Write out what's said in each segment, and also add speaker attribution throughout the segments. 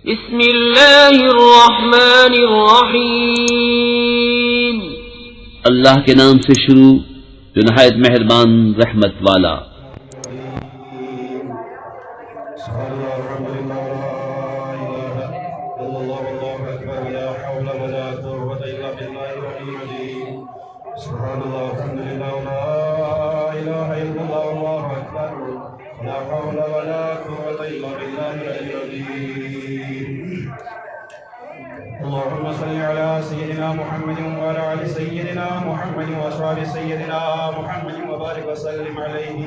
Speaker 1: بسم اللہ الرحمن الرحیم
Speaker 2: اللہ کے نام سے شروع جو نہایت مہربان رحمت والا۔
Speaker 3: سبحان اللہ الحمد للہ لا الہ الا اللہ واللہ اکبر لا حول ولا قوة الا باللہ العلی العظیم۔ اللهم صل على سيدنا محمد وعلى آل سيدنا محمد وأصحاب سيدنا محمد وبارك وسلم عليه۔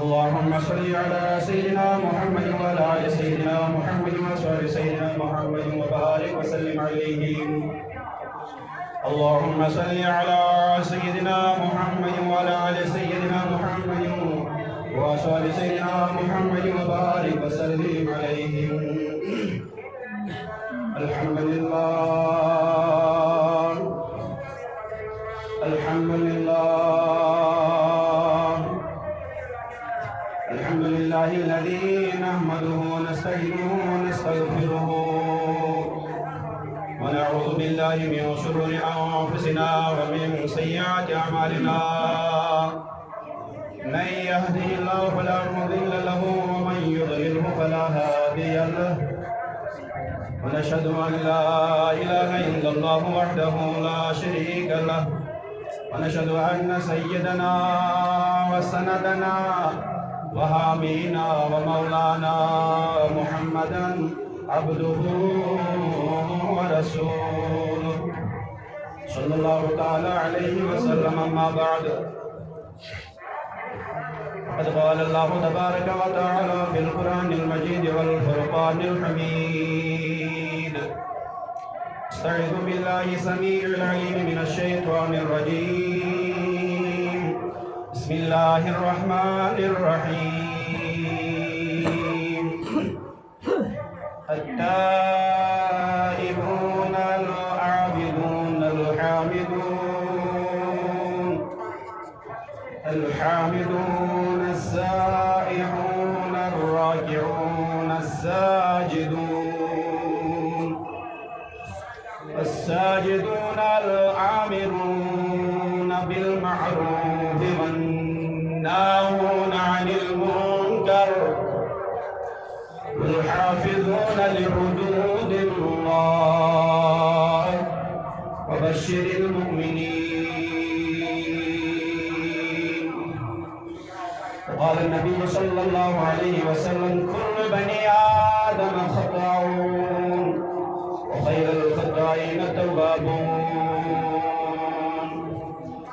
Speaker 3: اللهم صل على سيدنا محمد وعلى آل سيدنا محمد وأصحاب سيدنا محمد وبارك وسلم عليه۔ اللهم صل على سيدنا محمد وعلى آل سيدنا محمد وأصحاب سيدنا محمد وبارك وسلم عليه۔ الحمد لله الحمد لله الحمد لله الذي نحمده ونستعينه ونستغفره ونعوذ بالله من شرور أنفسنا ومن سيئات أعمالنا، من يهده الله فلا مضل له ومن يضلله فلا هادي له، ونشهد أن لا إله إلا الله وحده لا شريك له، ونشهد أن سيدنا وسندنا وحامينا ومولانا محمدا عبده ورسوله صلى الله تعالى عليه وسلم۔ أما بعد، قد قال الله تبارك وتعالى في القرآن المجيد والفرقان الحميد: استعذ بالله السميع العليم من الشيطان الرجيم، بسم الله الرحمن الرحيم۔ التائبون العابدون الحامدون السائحون الراكعون الساجدون الآمرون بالمعروف والناهون عن المنكر والحافظون لحدود الله وبشر المؤمنين۔ وقال النبي صلى الله عليه وسلم: كل بني آدم خطاؤون وخير الخطائين التوابون۔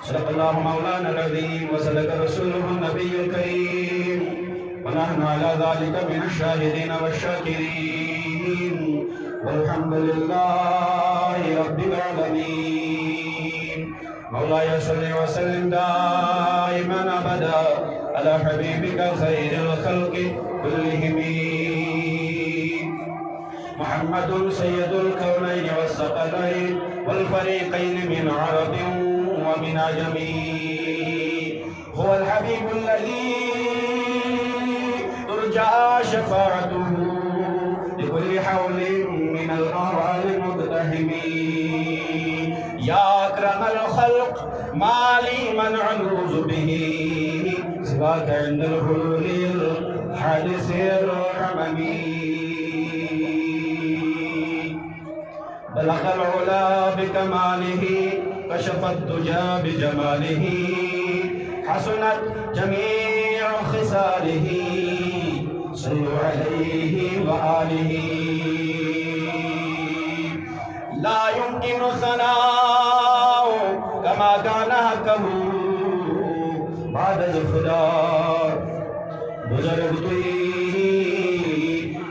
Speaker 3: صدق الله مولانا العظيم وصدق رسوله النبي الكريم، ونحن على ذلك من الشاهدين والشاكرين، والحمد لله رب العالمين۔ مولاي صل وسلم دائما ابدا على حبيبك خير الخلق كلهم، محمد سيد الكونين والثقلين والفريقين من عرب ومن عجم، هو الحبيب الذي ترجى شفاعته لكل حول من الأهوال المقتحم، يا أكرم الخلق ما لي من ألوذ به سواك عند الحلول الحادث الرمم، بلغ العلا بكماله كشف الدجى بجماله، حسنت جميع خصاله صلوا عليه وآله، لا يمكن ثناء كما كان حقه بعد الخدا، بزرگ توئی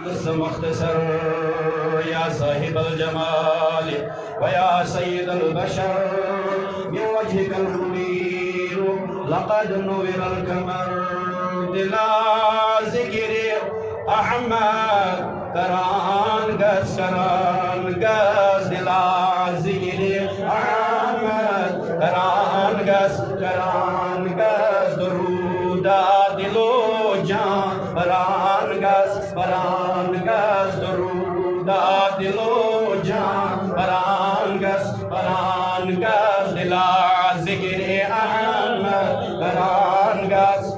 Speaker 3: قصہ مختصر یا صاحب الجمال ویا سید البشر، من وجهك المنیر لقد نور القمر، دلا ذکر احمد کران گز دلا ذکر احمد کران گز درودہ دلو جان بران گز درود دلو جان برانگس دلا ذکر احمد برانگس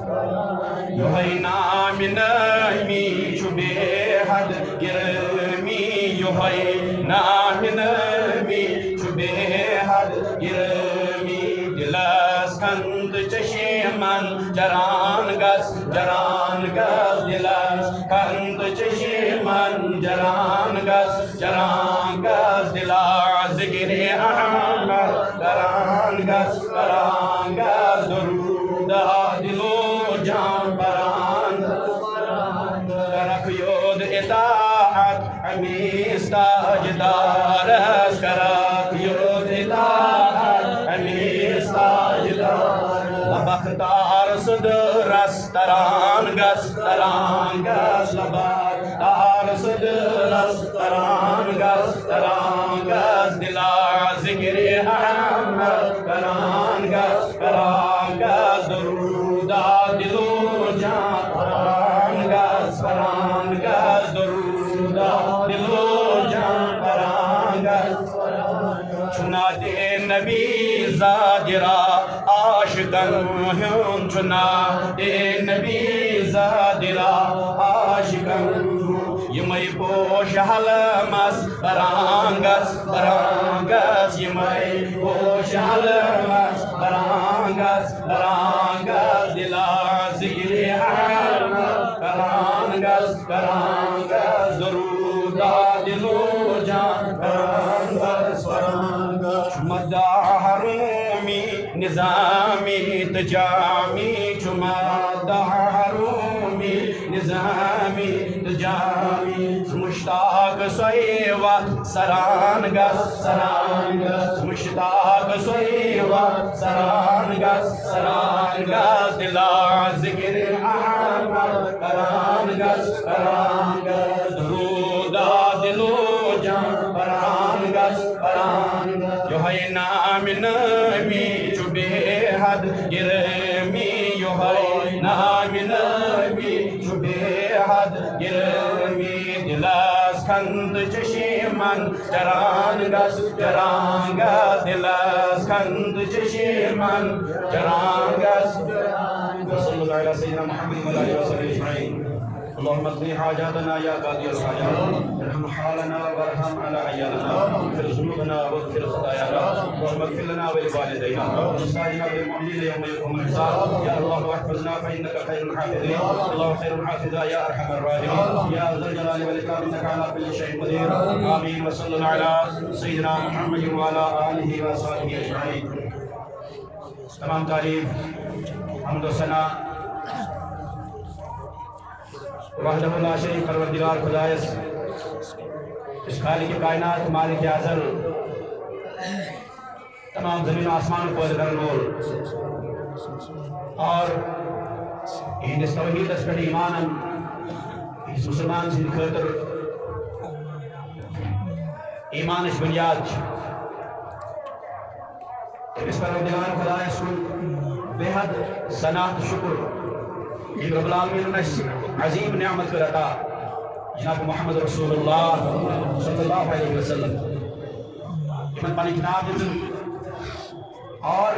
Speaker 3: یوہی نام نامی چھو بے حد گرمی یوہی نام نامی چھو بے حد گرمی دلس کند چشمن جرانگس دلس کند چشمن جرانگس دلا ذکر احمد برانگس درود دلو جان کرک یود اطاعت امیس تاجدارس کرک یود اطاعت امیس تاجدارس لبختار صدرس ترانگس لبختار صدرس ترانگس دلا ذکر احمد کرانگس درود دلو جان برانگس درود دلو جان برانگس چنا دے نبی زادرا عاشقن ہم چنا دے نبی زادرا عاشقن یمئی پوش حلمس برانگس یمئی پوش حلمس برانگس دلا ذکر احمد کرانگس درود دلو جان برانگس مدحرومی نظامی تجامی مدحرومی نظامی تجامی مشتاق سویوا سرانگس مشتاق سویوا سرانگس دلا ذکر احمد کرانگس درود دلو جان برانگس یوہی نام نامی چھو بے حد گرمی یوہی نام نامی چھو بے حد گرمی دلس کند چشمن جرانگس دلس کند چشمن جرانگس صلی اللہ علیہ سیدنا محمد و علیہ وسلم اجمعین اللهم اقضي حاجاتنا يا قاضي الحاجات ارحم حالنا وارحم على عيالنا اغفر ذنوبنا واغفر خطايانا اللهم اغفر لنا ولوالدينا ولسائر المؤمنين يوم يقوم الحساب يا الله واحفظنا فانك خير الحافظين الله خير حافظا يا ارحم الراحمين يا ذا الجلال والاكرام انك على كل شيء قدير امين وصلى الله على سيدنا محمد وعلى اله وصحبه اجمعين تمام تعریف حمد و ثنا وحدہ لا شریک پروردگار خدایس اس خالق کائنات مالک ازل تمام زمین و آسمان کو کرن وول اور ہندس توحید اس پر ایمان اس مسلمان سن خاطر ایمان اس بنیاد اس پروردگار خدایس بے حد ثنا شکر رب العالمین عظیم نعمت کر عطا جناب محمد رسول اللہ صلی اللہ علیہ وسلم من پانی کتاب دن اور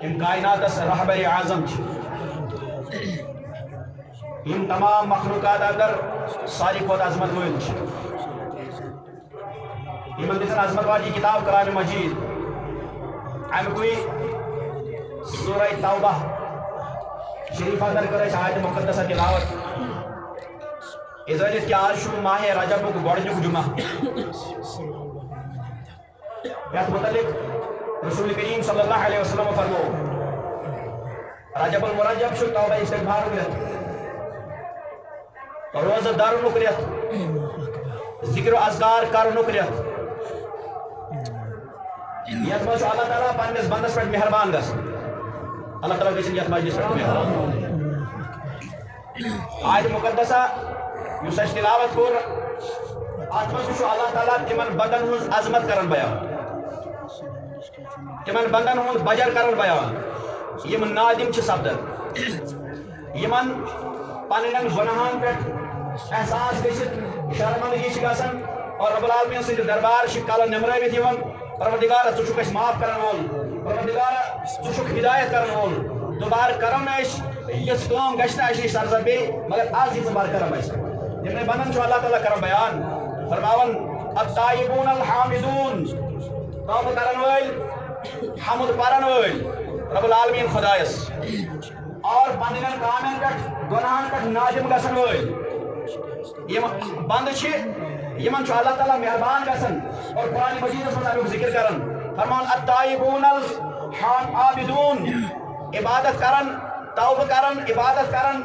Speaker 3: ان کائنات اس رہبر اعظم ان تمام مخلوقات اگر ساری خود عظمت ہوئے ان دن عظمت والی کتاب کلام مجید ام کوئی سورہ توبہ شریف اندر کرے آیت مقدسہ تلاوت ازالت کی آج شو ماہ رجب کو گوڑنیو جمعہ بیت متعلق رسول کریم صلی اللہ علیہ وسلم فرمو رجب المرجب شو توبہ استغفار کرت روز دار نکریت ذکر و اذکار کر نکریت یت مجھ اللہ تعالیٰ پانیس بندس پر مہربان گس اللہ تعالیٰ کسی یت مجلس پر مہربان آیت مقدسہ یس اس تلاوت کور ات مجھ اللہ تعالیٰ تمن بندن ہز عظمت کرن بیان تمن بندن ہز بجر کرن بیان یم نادم چھ سپدن یمن پنن گناہن پہ احساس گژھت شرمندگی گژھان اور رب العالمین سند دربار کل نمرٲوِتھ یِوان پروردگارا ژٕ چھُکھ اَسہِ معاف کرن وول پروردگارا ژٕ چھُکھ ہدایت کرن وول دوبارٕ کرو نہٕ أسۍ یِژھ کٲم گژھِ نہٕ اَسہِ نِش سرزد بیٚیہِ مگر آز یہِ ژٕ برکرم اَسہِ یِمنٕے بندن چھُ اللہ تعالیٰ کران بیان فرماون الطائبون الحامدون توبہ کرن وٲلۍ حمد پرن وٲلۍ رب العالمین خدایس اور پننٮ۪ن کامٮ۪ن پٮ۪ٹھ گۄناہن پٮ۪ٹھ نادم گژھن وٲلۍ یِم بند چھِ یمن چھُ اللہ تعالیٰ مہربان گژھان اور قرآن مجیدس منٛز امیُک ذکر کران فرمان الطائبون العابدون عبادت کرن توبہ کرن عبادت کرن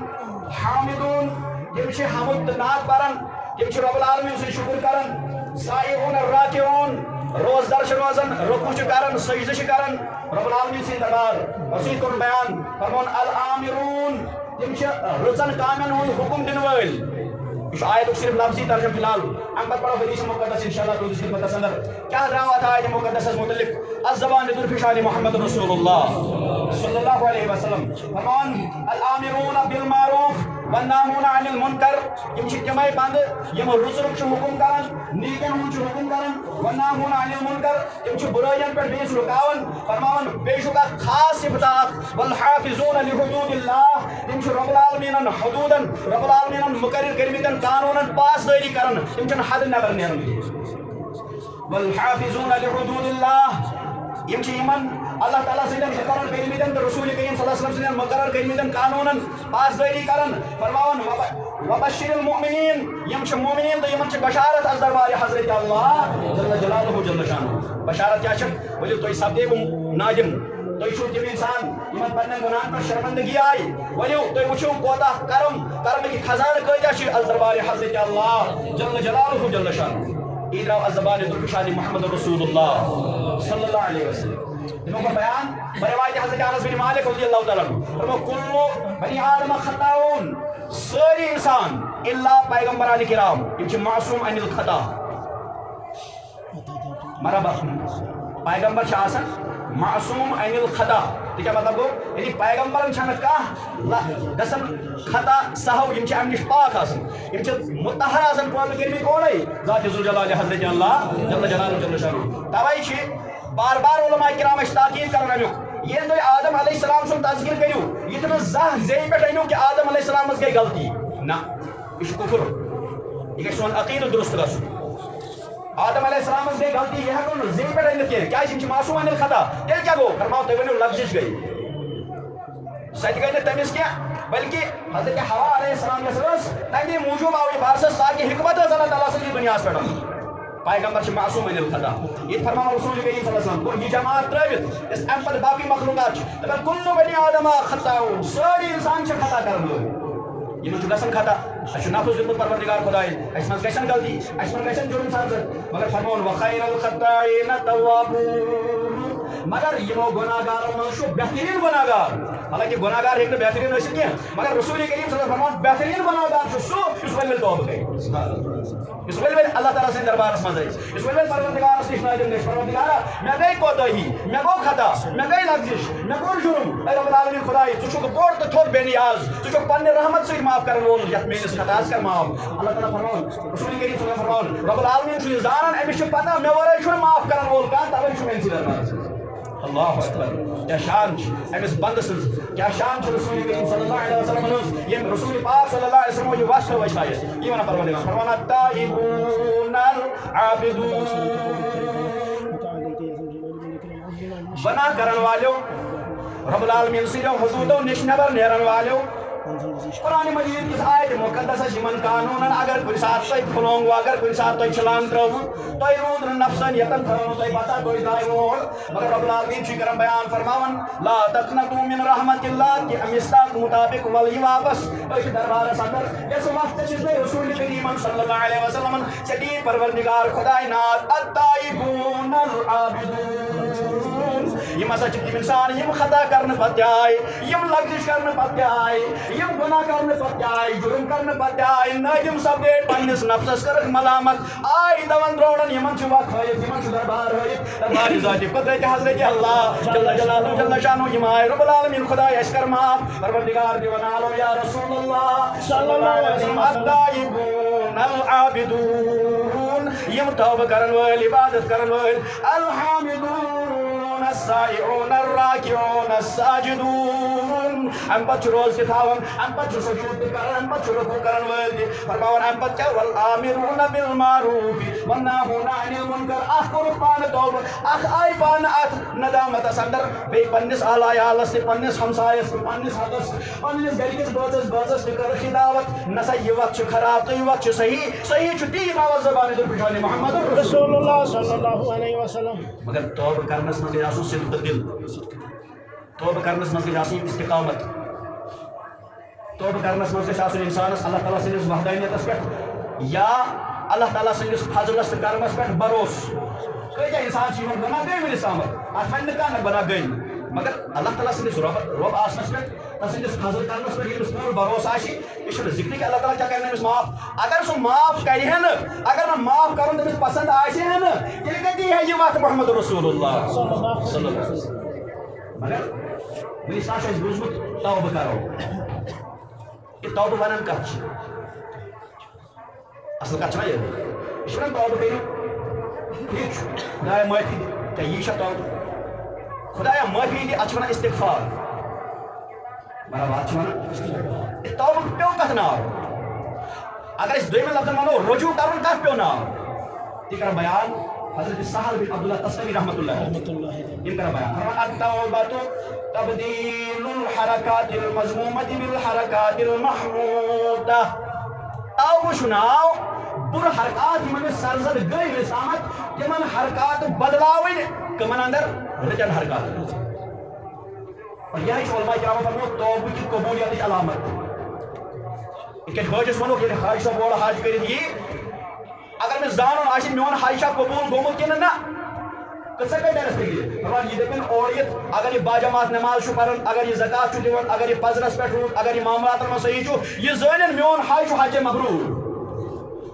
Speaker 3: حامدون تم چھِ حمد تہٕ نعت پران تم چھِ رب العالمین سُنٛد شکر کران سائحون الراکعون روزدر چھِ روزان رکوع چھِ کران سجدٕ چھِ کران رب العالمین سٕنٛدۍ دربار رسول کوٚرُن بیان فرمون العامرون تم چھِ رٕژن کامٮ۪ن ہُنٛد حکم دِنہٕ وٲلۍ یہ آیت صرف لفظی ترجمہ فی الحال ام پتہ پڑھو حدیث مقدس انشاءاللہ تو اس خدمت اندر کیا دعوت ہے آیت مقدس متعلق الزبان ذوالفشان محمد رسول اللہ صلی اللہ علیہ وسلم فرمان الامرون بالمعروف والناهون عن المنکر یم چھ تمے بند یم رسلک چھ حکم کران نیکن ہن چھ حکم کران والناهون عن المنکر یم چھ برائیاں پر بیس رکاون فرمان بے شک خاص صفات والحافظون لحدود اللہ یم چھ رب العالمین حدودا رب العالمین مقرر کرمیتن قانونن پاسداری کرن یم چھ حد نظر نیرن والحافظون لحدود اللہ یم چھ یمن اللہ تعالیٰ سندن مقرر کرمیتن تو رسول کریم صلی اللہ علیہ وسلم سندن مقرر کرمیتن قانونن پاسداری کرن فرماون وبشر المؤمنین یم چھ مومنین تو یمن چھ بشارت از دربار حضرت اللہ جل جلالہ جل شانہ بشارت کیا چھ ولو تو سبدے نادم تو چھو تم انسان یمن پنن گناہن پر شرمندگی آئی ولو تو وچھو کوتا کرم کی خزانہ کیتا چھ از دربار حضرت اللہ جل جلالہ جل شانہ ادراو الزبان ذوالفشان محمد رسول اللہ صلی اللہ علیہ وسلم انہوں کا بیان بروایت حضرت انس بن مالک رضی اللہ تعالیٰ عنہ کل بنی آدم خطاؤن ساری انسان الا پیغمبران کرام یہ چھ معصوم عن الخطا مرحبا پیغمبر چھ آسان معصوم عن الخطا تو کیا مطلب گو یعنی پیغمبرن چھنہ کانٛہہ گژھان خطا سہو یم چھ امہ نش پاک آسان یم چھ مطہر آسان پٲدٕ کٔرمٕتۍ کونٕے ذات ذوالجلال حضرت اللہ جل جلالہ جل شانہ توے چھ بار بار علماء کرام اس تاکید کرن امیُک ییٚلہِ تُہۍ آدم علیہ السلام سُنٛد تذکر کٔرِو یہِ چھُنہٕ زانٛہہ زیٚیہِ پٮ۪ٹھ أنِو کہِ آدم علیہ السلامس گٔے غلطی نہ یہِ چھُ کُفر یہِ گژھِ سون عقیدٕ درست گژھُن آدم علیہ السلامس گٔے غلطی یہِ ہٮ۪کو نہٕ زیٚیہِ پٮ۪ٹھ أنِتھ کینٛہہ کیٛازِ یِم چھِ معصوٗم عن الخطا تیٚلہِ کیٛاہ گوٚو فرماو تُہۍ ؤنِو لفظِچ گٔے سۄ تہِ گٔے نہٕ تٔمِس کینٛہہ بلکہِ حضرت حوا علیہ السلام یۄس ٲس تَمے موٗجوٗب آو یہِ بارسس تاکہِ حکمت ٲس اللہ تعالیٰ سٕنٛدِس دُنیاہس پٮ۪ٹھ پیغمبر چھ معصوم عن الخطا یہ فرمان رسول کریم صلی اللہ علیہ وسلم کو یہ جماعت ترٲوِتھ اس ام پتہٕ باقی مخلوقات چھ دپان کل بنی آدم خطاؤن سٲری انسان چھ خطا کرن وٲلۍ یمن چھ گژھان خطا اسہِ چھُ نفس دیُتمُت پروردگار خدایَن اسہِ منٛز گژھن غلطی اسہِ منٛز گژھن جُرم سرزد مگر فرماوُن وخیر الخطائین توابون مگر یمو گناہگارو منٛز چھُ بہتریٖن گناہگار حالانکہ گناہگار ہیٚکہِ نہٕ بہتریٖن ٲسِتھ کینٛہہ مگر رسول کریم صلی اللہ علیہ وسلم فرمان بہتریٖن گناہگار چھُ سُہ یُس ؤلۍ ؤلۍ توبہ کرِ اس ول اللہ تعالیٰ سٕنٛدِ دربارس منٛز أسۍ اس ول پروردگارس نِش نٲدِم گژھِ پروردگارا مےٚ گٔے کوتٲہی مےٚ گوٚو خطا مےٚ گٔے لفظِش مےٚ کوٚر جُرم اے رب العالمین خداے ژٕ چھُکھ بوٚڑ تہٕ تھوٚد بے نیاز ژٕ چھُکھ پننہِ رحمت سۭتۍ معاف کرن وول یتھ میٲنِس خطاہس کر معاف اللہ تعالیٰ فرماوُن رسول کریم صلی اللہ علیہ وسلم فرماوُن رب العالمین چھُ یہِ زانان أمِس چھِ پتہ مےٚ ورٲے چھُنہٕ معاف کرن وول کانٛہہ توے چھُ میٲنِسٕے دربارس منٛز اللہ اکبر کیا شان امس بند سٕنٛز کیا شان رسول کریم صلی اللہ علیہ وسلم ہٕنٛز یم رسول پاک صلی اللہ علیہ وسلم یہ وصف وشایت یہ ونان پروردگار فرمان التائبون العابدون گناہ کرن والو رب العالمین سٕنٛدیو حدوٗدو نِش نٮ۪بر نیرن والو قرآن مجید کس آیت مقدس یمن قانونن اگر کُنہِ ساتہٕ تۄہہِ پھُلونٛگوٕ اگر کُنہِ ساتہٕ تۄہہِ چھلان ترٛٲوٕ تۄہہِ روٗد نہٕ نفسانیتن تھٲونو تۄہہِ پتہ تُہۍ درٛاے مول مگر رب العالمین چھُ کران بیان فرماوان لا تقنطوا من رحمت اللہ کہ مصداق مطابق ول یہِ واپس أتھۍ دربارس اندر یس وقتہٕ چھُس بہٕ رسول کریٖمن صلی اللہ علیہ وسلمن ژےٚ دِی پروردگار خۄداے ناد التائبون العابدون یم ہسا چھِ تِم انسان یم خطا کرنہٕ پتہٕ تہِ آیہِ یم لغزش کرنہٕ پتہٕ تہِ آیہِ یم گناہ کرنہٕ پتہٕ تہِ آیہِ جُرم کرنہٕ پتہٕ تہِ آیہِ نٲدِم سپدے پننِس نفسس کٔرٕکھ ملامت آیہِ دون درٛوڑن یمن چھُ وق ہٲیِتھ یمن چھُ دربار ہٲیِتھ دربارِ ذاتِ قدرتِ حضرت اللہ جل جلالہ جل شانہ یم آیہِ رب العالمین خداے اَسہِ کر معاف پروردگار دِوان آلو یا رسول اللہ صلی اللہ علیہ وسلم التائبون السائحون العابدون يم توبة کرن وال عبادت کرن وال الحامدون السائحون الراكعون الساجدون ام پت روز تھاون ام پت سجود کرن ام پت رکوع کرن وال فرماون ام پت والآمرون بالمعروف والناهون عن المنکر اخ قربان توبہ اخ آئی پان ات ندامت اندر بے پنس اعلی عالس پنس ہمسایس پنس حقس پنس گرکس بازس کر خداوت نسا یہ وقت خراب تو یہ وقت صحیح صحیح چھٹی آواز زبان در پشان محمد رسول اللہ صلی اللہ علیہ وسلم مگر توبہ کرنس مز آسن صدق دل توبہ کرنس مز آسن استقامت توبہ کرنس مز آسن انسانس اللہ تعالیٰ سندس وحدانیتس پہ یا اللہ تعالیٰ سندس فضلس تو کرمس پہ بروس کیا انسان چیز بنا گئی میرے سامنے آسان کھانا بنا گئی مگر اللہ تعالیٰ سندس رب آسنس پہ تسندس فضل کرنس پہ یمس پور بروس آشی یہ ذکر کہ اللہ تعالیٰ کیا کرنے معاف اگر سو معاف کرے اگر نہ معاف کرن تمس پسند آسے تیل کتی ہے یہ بات محمد رسول اللہ صلی اللہ علیہ وسلم مگر ونس نش بوزمت توبہ کرو یہ توبہ ونان کت اصل کت یہ توبہ کرو ٹھیک خدایا معافی دے یہ توبہ خدایا معافی دے اتھ استغفار برابر توبہ پیو کت ناو اگر اس دویمن لفظن ونو رجوع کرن کت پیو ناو یہ کر بیان حضرت سہل بن عبداللہ تسلمی رحمۃ اللہ ان کر بیان فرمان التوبہ تبدیل الحرکات المذمومۃ بالحرکات المحمودہ توبہ شناو بر حرکات یمن سرزد گئی رسامت تمن حرکات بدلاوین کمن اندر رچن حرکات اور یہ علماء کرام فرمو توبہ کی قبولیت کی علامت کہ حاجس ونو کہ حاجہ بول حاج کرت یہ اگر میں زانن آشی میون حاجہ قبول گومت کن نہ کسا کہ درس دی فرمان یہ دپن اوریت اگر یہ باجماعت نماز چھ پرن اگر یہ زکات چھ دیون اگر یہ پزرس پٹھ روت اگر یہ معاملات میں صحیح چھ یہ زانن میون حاج مبرور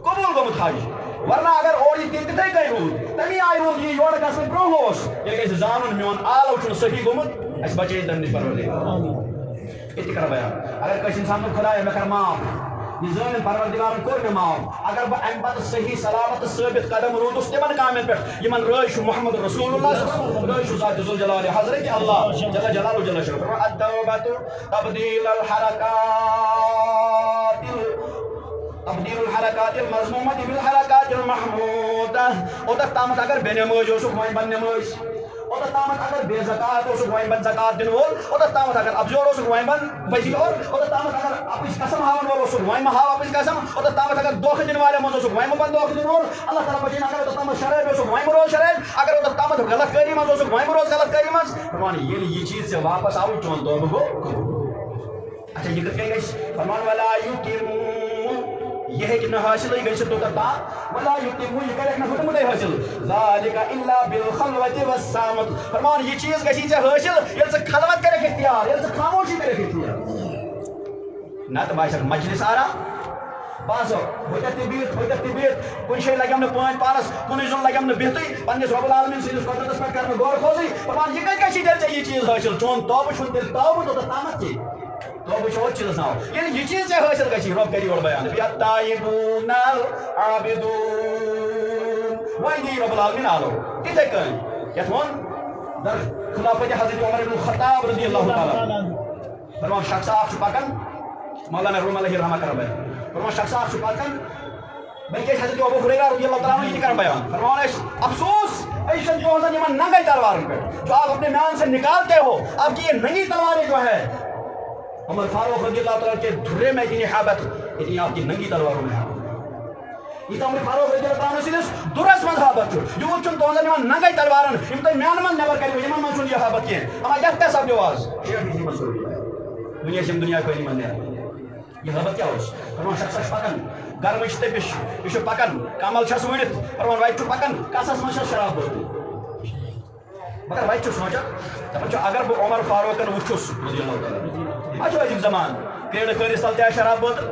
Speaker 3: قبول گومت حاج ورنہ اگر اور یہ تین تھے گئی روت تمی آئی روت یہ یور گژھن برو ہوس یہ کہ زانن میون آلو چھ صحیح گومت اس بچے تم نش پروردگار یہ کر بیان اگر کس انسان کو خدا ہے میں کر معاف یہ زانن پروردگار کور میں معاف اگر بہ ام پتہ صحیح سلامت ثابت قدم روتس تمن کامن پہ یمن رٲے محمد رسول اللہ صلی اللہ علیہ وسلم رٲے ذات ذل جلال حضرت اللہ جل جلالہ جل شرف التوبہ تبدیل الحرکات المذمومۃ بالحرکات المحمودہ اوتر تامت اگر بے نماز اوسک وائن بن نماز اوتر تامت اگر بے زکات اوسک وائن بن زکات دن وول اوتر تامت اگر ابزور اوسک وائن بن بجی اور اوتر تامت اگر اپس قسم ہاون وول اوسک وائن ہاو اپس قسم اوتر تامت اگر دھوکہ دن والے من اوسک وائن بن دھوکہ دن وول اللہ تعالی بچین اگر اوتر تامت شراب اوسک وائن روز شراب اگر اوتر تامت غلط کاری من اوسک وائن روز غلط کاری من فرمان یہ چیز سے واپس آو چون توبہ گو اچھا یہ کہے گا فرمان ولا یتم یہ ہے کہ نہ حاصل ہی گئی سے تو تا ولا یتم یہ کرے نہ ختم نہیں حاصل ذالک الا بالخلوۃ والصامت فرمان یہ چیز گسی سے حاصل یہ سے خلوت کرے اختیار یہ سے خاموشی کرے اختیار نہ تو باشا مجلس آرا باسو ہوتا تبیت کن شے لگم نہ پانچ پانس کن زون لگم نہ بہتی پنس رب العالمین سندس قدرتس پہ کرنا غور خوضی فرمان یہ گسی دل سے یہ چیز حاصل چون توبہ چھن دل توبہ تو تامت کی توبہ چھو چیز نہ یعنی یہ چیز سے حاصل گسی رب کری اور بیان یتائبون العابدون وہی رب العالمین آلو کتے کن یتون در خلافت حضرت عمر بن الخطاب رضی اللہ تعالی فرمان شخص آپ پکن مولانا روم علیہ رحمہ کر بیان فرمان شخص آپ پکن بلکہ حضرت ابو ہریرہ رضی اللہ تعالی عنہ یہ کر بیان فرمان افسوس ایسا جو ہے یمن ننگی تلوار پہ جو آپ اپنے میان سے نکالتے ہو آپ کی یہ ننگی تلواریں جو ہے عمر فاروق رضی اللہ تعالیٰ کے دھرے میں اتنی حابت اتنی آپ کی ننگی تلواروں میں حابت یہ تو عمر فاروق رضی اللہ تعالیٰ سے درس من حابت جو وہ چون توزن یمان ننگی تلوارن یم تو میان من نبر کری یمان من چون یہ حابت کیے اما یہ تے سب جواز دنیا سے دنیا کوئی نہیں مننے یہ حابت کیا ہوش فرمان شخص پکن گرمش تپش یہ پکن کامل چھس وڑت فرمان وائٹ پکن کاسس من شراب بوتل مگر وائٹ سوچا دپان اگر بہ عمر فاروقن وچھس رضی اللہ تعالیٰ اچھا عجیب زمان کریڈ کٲرِس تل تہِ شراب بوتل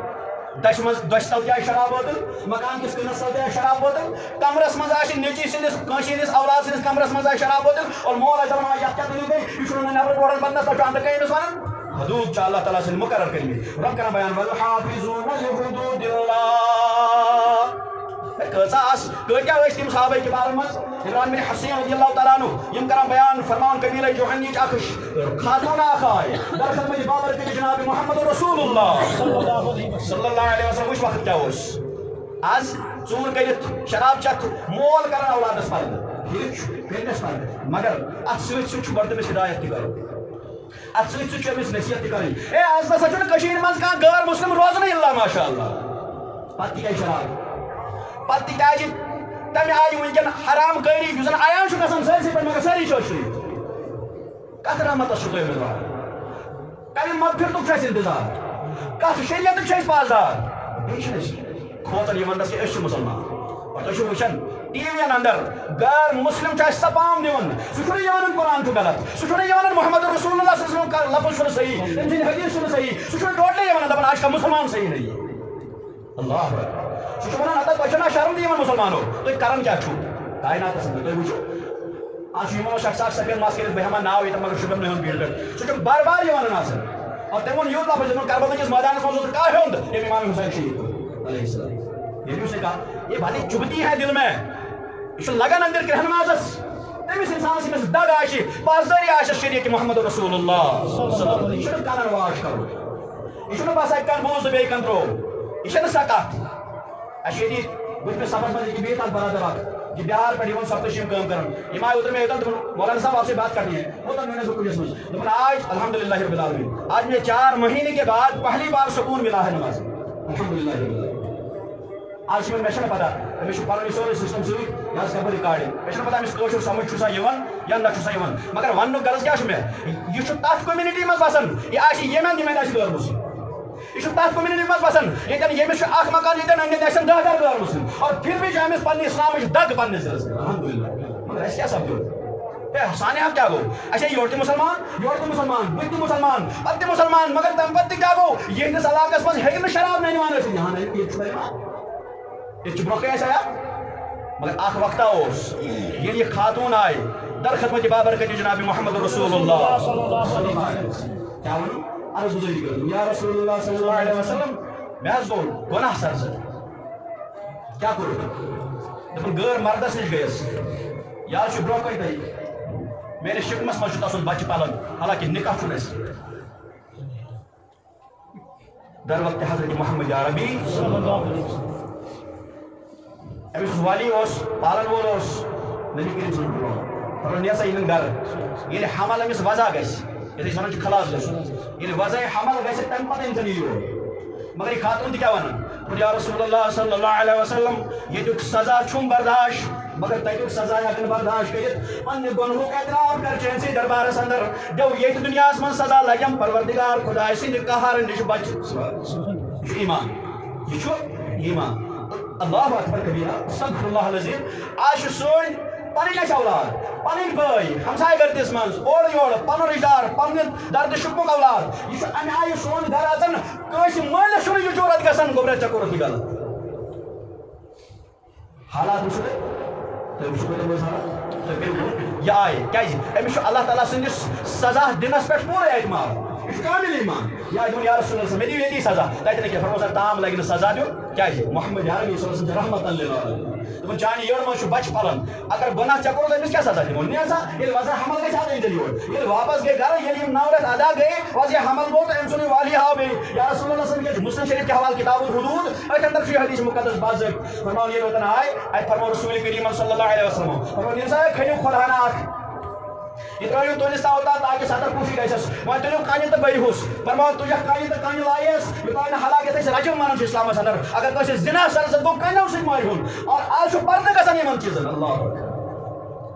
Speaker 3: دش تل تہِ شراب بوتل مکان کس کٕنس تل تہِ شراب بوتل کمرس مز نیچی سندس کٲنٛسہِ ہٕنٛدِس اولاد سندس کمرس مز شراب بوتل اور مول آسہِ دپان یتھ کیٛاہ دٔلیٖل گٔے یہِ چھُنہٕ نٮ۪بر بورن بننس تۄہہِ چھُ اندر کٔنۍ أمِس ونان حدوٗد چھِ اللہ تعالیٰ سٕنٛدۍ مُقرر کٔرمٕتۍ رب کران بیان والحافظون لحدود اللہ کتیا تم صحابہ کبارن مز عمران بن حسین رضی اللہ تعالیٰ عنہ یم کران بیان فرمان قبیلہ جوہنیچ اخ خاتون اخ آئے در خدمت بابرکت جناب محمد رسول اللہ صلی اللہ علیہ وسلم وش وقت کیا آز ژوٗر کٔرِتھ شراب چتھ مول کران اولادس پرد مگر اتھ سۭتۍ گۄڈٕ تٔمِس ہدایت تہِ کرٕنۍ اتھ سۭتۍ چھُ أمِس نصیحت تہِ کرٕنۍ اے آز نسا چھُنہٕ کٔشیٖرِ منٛز کانٛہہ غٲر مسلم روزنٕے الا ماشاء اللہ پتہٕ تہِ کیٛازِ شراب پتہٕ تہِ کیٛازِ تمہِ آیہِ وٕنکٮ۪ن حرام کٲری یُس زن عیان چھُ گژھان سٲرسٕے پٮ۪ٹھ مگر سٲری چھِ شریٖف کتھ رحمتس چھُو تُہۍ امیدوار کمہِ مغفرتُک چھُ اَسہِ انتظار کتھ شریعتُک چھُ اَسہِ پاسدار بیٚیہِ چھِنہٕ أسۍ کھوژان یہِ وننس کہِ أسۍ چھِ مُسلمان اور تُہۍ چھِو وٕچھان ٹی وین اندر غیر مسلم چھُ اَسہِ سپام دِوان سُہ چھُنہٕ یہِ ونان قرآن چھُ غلط سُہ چھُنہٕ یہِ ونان محمد رسول اللہ صلی اللہ علیہ وسلم لفظ چھُنہٕ صحیح تٔمۍ سٕنٛدۍ حدیث چھُنہٕ صحیح سُہ چھُنہٕ ٹوٹلی یہِ ونان دپان آج کا مسلمان صحیح نہیں اللہ سُہ چھُ ونان ہتا تۄہہِ چھو نا شرم تہِ یِوان مُسلمانو تُہۍ کران کیٛاہ چھُو کایناتس منٛز تُہۍ وٕچھِو آز چھُ یِمو شخص اکھ سفید مس کٔرِتھ بہٕ ہٮ۪مہٕ ناو ییٚتٮ۪ن مگر شُپین نہٕ ہُنٛد بیٖڑ پٮ۪ٹھ سُہ چھُ بار بار یہِ ونان آسان اور تٔمۍ ووٚن یوٗت لفظ دوٚپُن کربلا کِس مٲدانس منٛز اوس کانٛہہ ہیوٚنٛد ییٚمۍ امام حُسین شہیٖد علیہ السلام ییٚلہِ اس نے کہا یہ باتیں چبھتی ہیں دل میں یہ چھُ لگان أنٛدٕرۍ کِنۍ نمازس تٔمِس انسانس ییٚمِس دگ آسہِ پاسدٲری آسٮ۪س شریعت محمد رسول اللہ یہِ چھُنہٕ کنن واش کرُن یہِ چھُنہٕ باسان کن بوٗز تہٕ بیٚیہِ کن ترٛوو یہِ چھَنہٕ سۄ کتھ اَسہِ چھُ ییٚتہِ بٕتھمِس صفس منٛز ییٚکیٛاہ بیٚیہِ تتھ برادر اکھ یہِ بِہار پٮ۪ٹھ یِوان سۄ تہِ چھِ یِم کٲم کران یِم آیہِ اوترٕ مےٚ یوٚتن دوٚپُن مولانا صاحب آپ سے بات کرنی ہے اوتن میٛٲنِس بکُلِس منٛز دوٚپُن آج الحمد للہ رب العالمین آج مجھے 4 مہینے کے بعد پہلی بار سکون ملا ہے نماز الحمد للہ رب العالمین آج چھِ مےٚ چھَنہٕ پتہ أمِس چھُ پنُن یہِ سورُے سسٹم سۭتۍ یہِ حظ کرٕ بہٕ رِکاڈِنٛگ مےٚ چھَنہٕ پتہ أمِس کٲشُر سمجھ چھُسا یِوان یا نہ چھُسا یِوان مگر وننُک غرض کیٛاہ چھُ مےٚ یہِ چھُ تتھ کوٚمنِٹی منٛز بسان یہِ آسہِ ییٚمٮ۪ن ییٚمٮ۪ن آسہِ غٲر مسلم یہ تس کمیونٹی مز بسان یتن یمس اخ مکان یتن أنِتھ آسن 10 گھر غٲر مسلم اور پھر بھی جو أمِس پننہِ اسلامٕچ دگ پننِس دلس الحمدللہ مگر اَسہِ کیٛاہ سپدیو اے سانہِ حق کیٛاہ گوٚو اَسے یورٕ تہِ مُسلمان بہٕ تہِ مُسلمان پتہٕ تہِ مُسلمان مگر تمہِ پتہٕ تہِ کیٛاہ گوٚو یِہنٛدِس علاقس منٛز ہیٚکہِ نہٕ شراب ننوان ٲسِتھ ییٚتہِ چھُ برونٛہہ کَنہِ اَسہِ عیال مگر اکھ وقتا اوس ییٚلہِ یہِ خاتوٗن آیہِ در خدمت بابرکت جناب محمد رسول اللہ کیٛاہ وَنُن عرض گزٲری کٔرٕن یا رسول اللہ صلی اللہ علیہ وسلم مےٚ حظ گوٚو گۄناہ سرزد کیٛاہ کوٚرُو دوٚپُن غٲر مردس نِش گٔیَس یہِ حظ چھُ برونٛہہ کَنہِ تۄہہِ میٲنِس شِکمس منٛز چھُ تسُنٛد بچہِ پلن حالانکہِ نکاح چھُنہٕ اَسہِ در وقتِ حضرت محمد عربی أمِس اوس والی اوس پالن وول اوس نبی کریم صلی اللہ علیہ وسلم فرموٚن نیر سا یِنہٕ گرٕ ییٚلہِ حمل أمِس وضع گژھِ ییٚلہِ أسۍ وَنان چھِ خلاص گژھُن ییٚلہِ وضعے حمل گژھِ تمہِ پتہٕ أمۍ زن یہِ یور مگر یہِ خاتوٗن تہِ کیٛاہ وَنان یا رسول اللہ صلی اللہ علیہ وسلم ییٚتیُک سزا چھُم برداشت مگر تتیُک سزا ہٮ۪کہٕ نہٕ برداشت کٔرِتھ پننہِ گۄنہُک اعتراف کر چٲنسٕے دربارس اندر دیو ییٚتہِ دُنیاہس منٛز سزا لگٮ۪م پروردگار خۄداے سٕنٛدِ قہر نِش بچہِ یہِ چھُ ایمان یہِ چھُ ایمان اللہ اکبر کبیرہ استغفر اللہ العظیم آج چھُ سٲنۍ پنٕنۍ اَسہِ اولاد پنٕنۍ بٲے ہمساے گردِس منٛز اورٕ یورٕ پنُن رشتہٕ دار پننہِ دردِ شُکمُک اولاد یہِ چھُ امہِ آیہِ سون گرٕ اژان کٲنٛسہِ مٲلِس چھُنہٕ یہِ ضروٗرت گژھان گوٚبرا ژےٚ کوٚرُتھ یہِ غلط حالات وٕچھِو تُہۍ وٕچھِو تِم ٲسۍ حالات تُہۍ بِلکُل یہِ آیہِ کیٛازِ أمِس چھُ اللہ تعالیٰ سٕنٛدِس سزا دِنس پٮ۪ٹھ پوٗرٕ اعتماد یہِ چھُ کامِل ایمان یا دوٚپُن یا رسول اللہ مےٚ دِیِو ییٚتی سزا تتہِ نہٕ کینٛہہ فرمووس تام لگہِ نہٕ سزا دیُن کیٛازِ محمد عربی صلی اللہ علیہ وسلم چھُ رحمتن للعالمین دوٚپُن چانہِ یٔڑ منٛز چھُ بچہِ پلان اگر گۄناہ ژےٚ کوٚرُتھ أمِس کیٛاہ سزا دِمو نیر سا ییٚلہِ وضع حمل گژھِ اَدٕ أنۍ زٮ۪ن یور ییٚلہِ واپس گٔے گرٕ ییٚلہِ یِم 9 رٮ۪تھ ادا گٔے وضع حمل گوٚو تہٕ أمۍ سُنٛد والی آو بیٚیہِ یا رسول اللہ صلی اللہ علیہ وسلم مسلم شریف کے حوالہٕ کتاب الحدود أتھۍ اندر چھُ یہِ حدیث مقدس باضٲبطہٕ فرماوُن ییٚلہِ اوتن آے اَتہِ فرموو رسول کریٖم صلی اللہ علیہ وسلم فرمووُن نیر سا کھٔنِو خۄداہنا اکھ یہ ترٛٲیِو تُلِس تاوتان تاکہِ ستر کوٗشِش گژھٮ۪س وۄنۍ تُلِو کنہِ تہٕ بٔرۍہوٗس فرماوُن تُجکھ کنہِ تہٕ کنہِ لایس یوٚتانۍ نہٕ حالانکہِ أسۍ رجم ونان چھِ اسلامس اندر اگر کٲنٛسہِ زِنا سرزد گوٚو کنیو سۭتۍ مٲرۍہُن اور آز چھُ پردٕ گژھان یِمن چیٖزن اللہ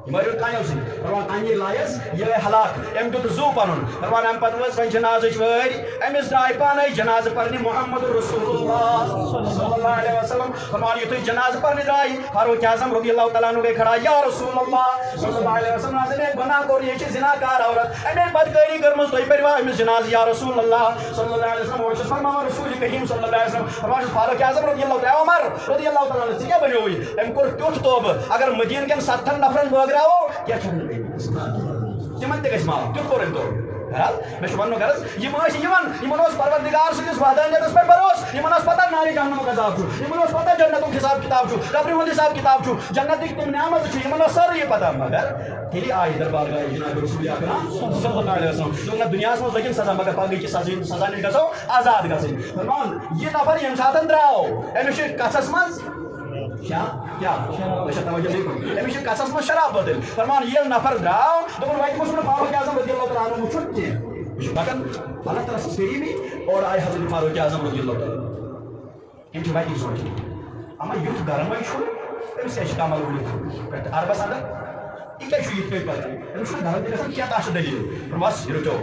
Speaker 3: یہِ مٲرۍہُن کنیو سۭتۍ فرماوُن کنہِ لایس یہِ گٔے ہلاک أمۍ دیُت زُو پنُن فرماوُن اَمہِ پتہٕ ؤژھ وۄنۍ جنازٕچ وٲرۍ أمِس درٛاے پانے جنازٕ پرنہِ محمد رسول اللہ صلی اللہ علیہ وسلم فرماوُن یُتھُے جنازٕ پرنہِ درٛاے فاروق اعظم رضی اللہ تعالیٰ عنہ گٔے کھڑا یا رسول اللہ صلی اللہ علیہ وسلم حظ أمۍ گۄناہ کوٚر یہِ چھِ زِنا کار عورت أمۍ بدکٲری کٔرمٕژ تُہۍ پٔروا أمِس جنازٕ یا رسول اللہ صلی اللہ علیہ وسلم اور چھُس فرماوان رسول کریم صلی اللہ علیہ وسلم فرماوان چھُس فاروق اعظم رضی اللہ تعالیٰ عمر رضی اللہ تعالیٰ عنہ ژٕ کیٛاہ بنیووُے أمۍ کوٚر تیُتھ توبہٕ اگر مدیٖنہٕ کٮ۪ن 70 نفرن بٲگراوو کیٛاہ چھُنہٕ تِمن تہِ گژھِ معاف تیُتھ کوٚر أمۍ توبہٕ میں ون غرض پروردگار سندس وحدانیتس پہ بھروس یمن پتہ ناری جہنم عذاب یمن پتہ جنت حساب کتاب قبر ہند حساب کتاب جنت تم نعمت یمن سر یہ پتہ مگر تیلی آئی دربار گاہ جناب رسول اکرم صلی اللہ علیہ وسلم دنیا مز لگن سزا مگر پگہ کی سزا نش گھو آزاد گھن فرمان یہ نفر یم سات درو امس کچھس مز امس کچھس مز شراب بدل فرمان یہ نفر درو دپن وتہ گوس فاروق اعظم رضی اللہ تعالیٰ عنہ وچھن کی مگر اللہ تعالیٰ سیری اور آئی حضرت فاروق اعظم رضی اللہ تعالیٰ یم وتہ سوچ اما یوت گرمائی امس کمل ولت عربس اندر یہ کیا یہ پہ پتہ امس گھر گھن کیا تھا دلیل بس یہ رٹو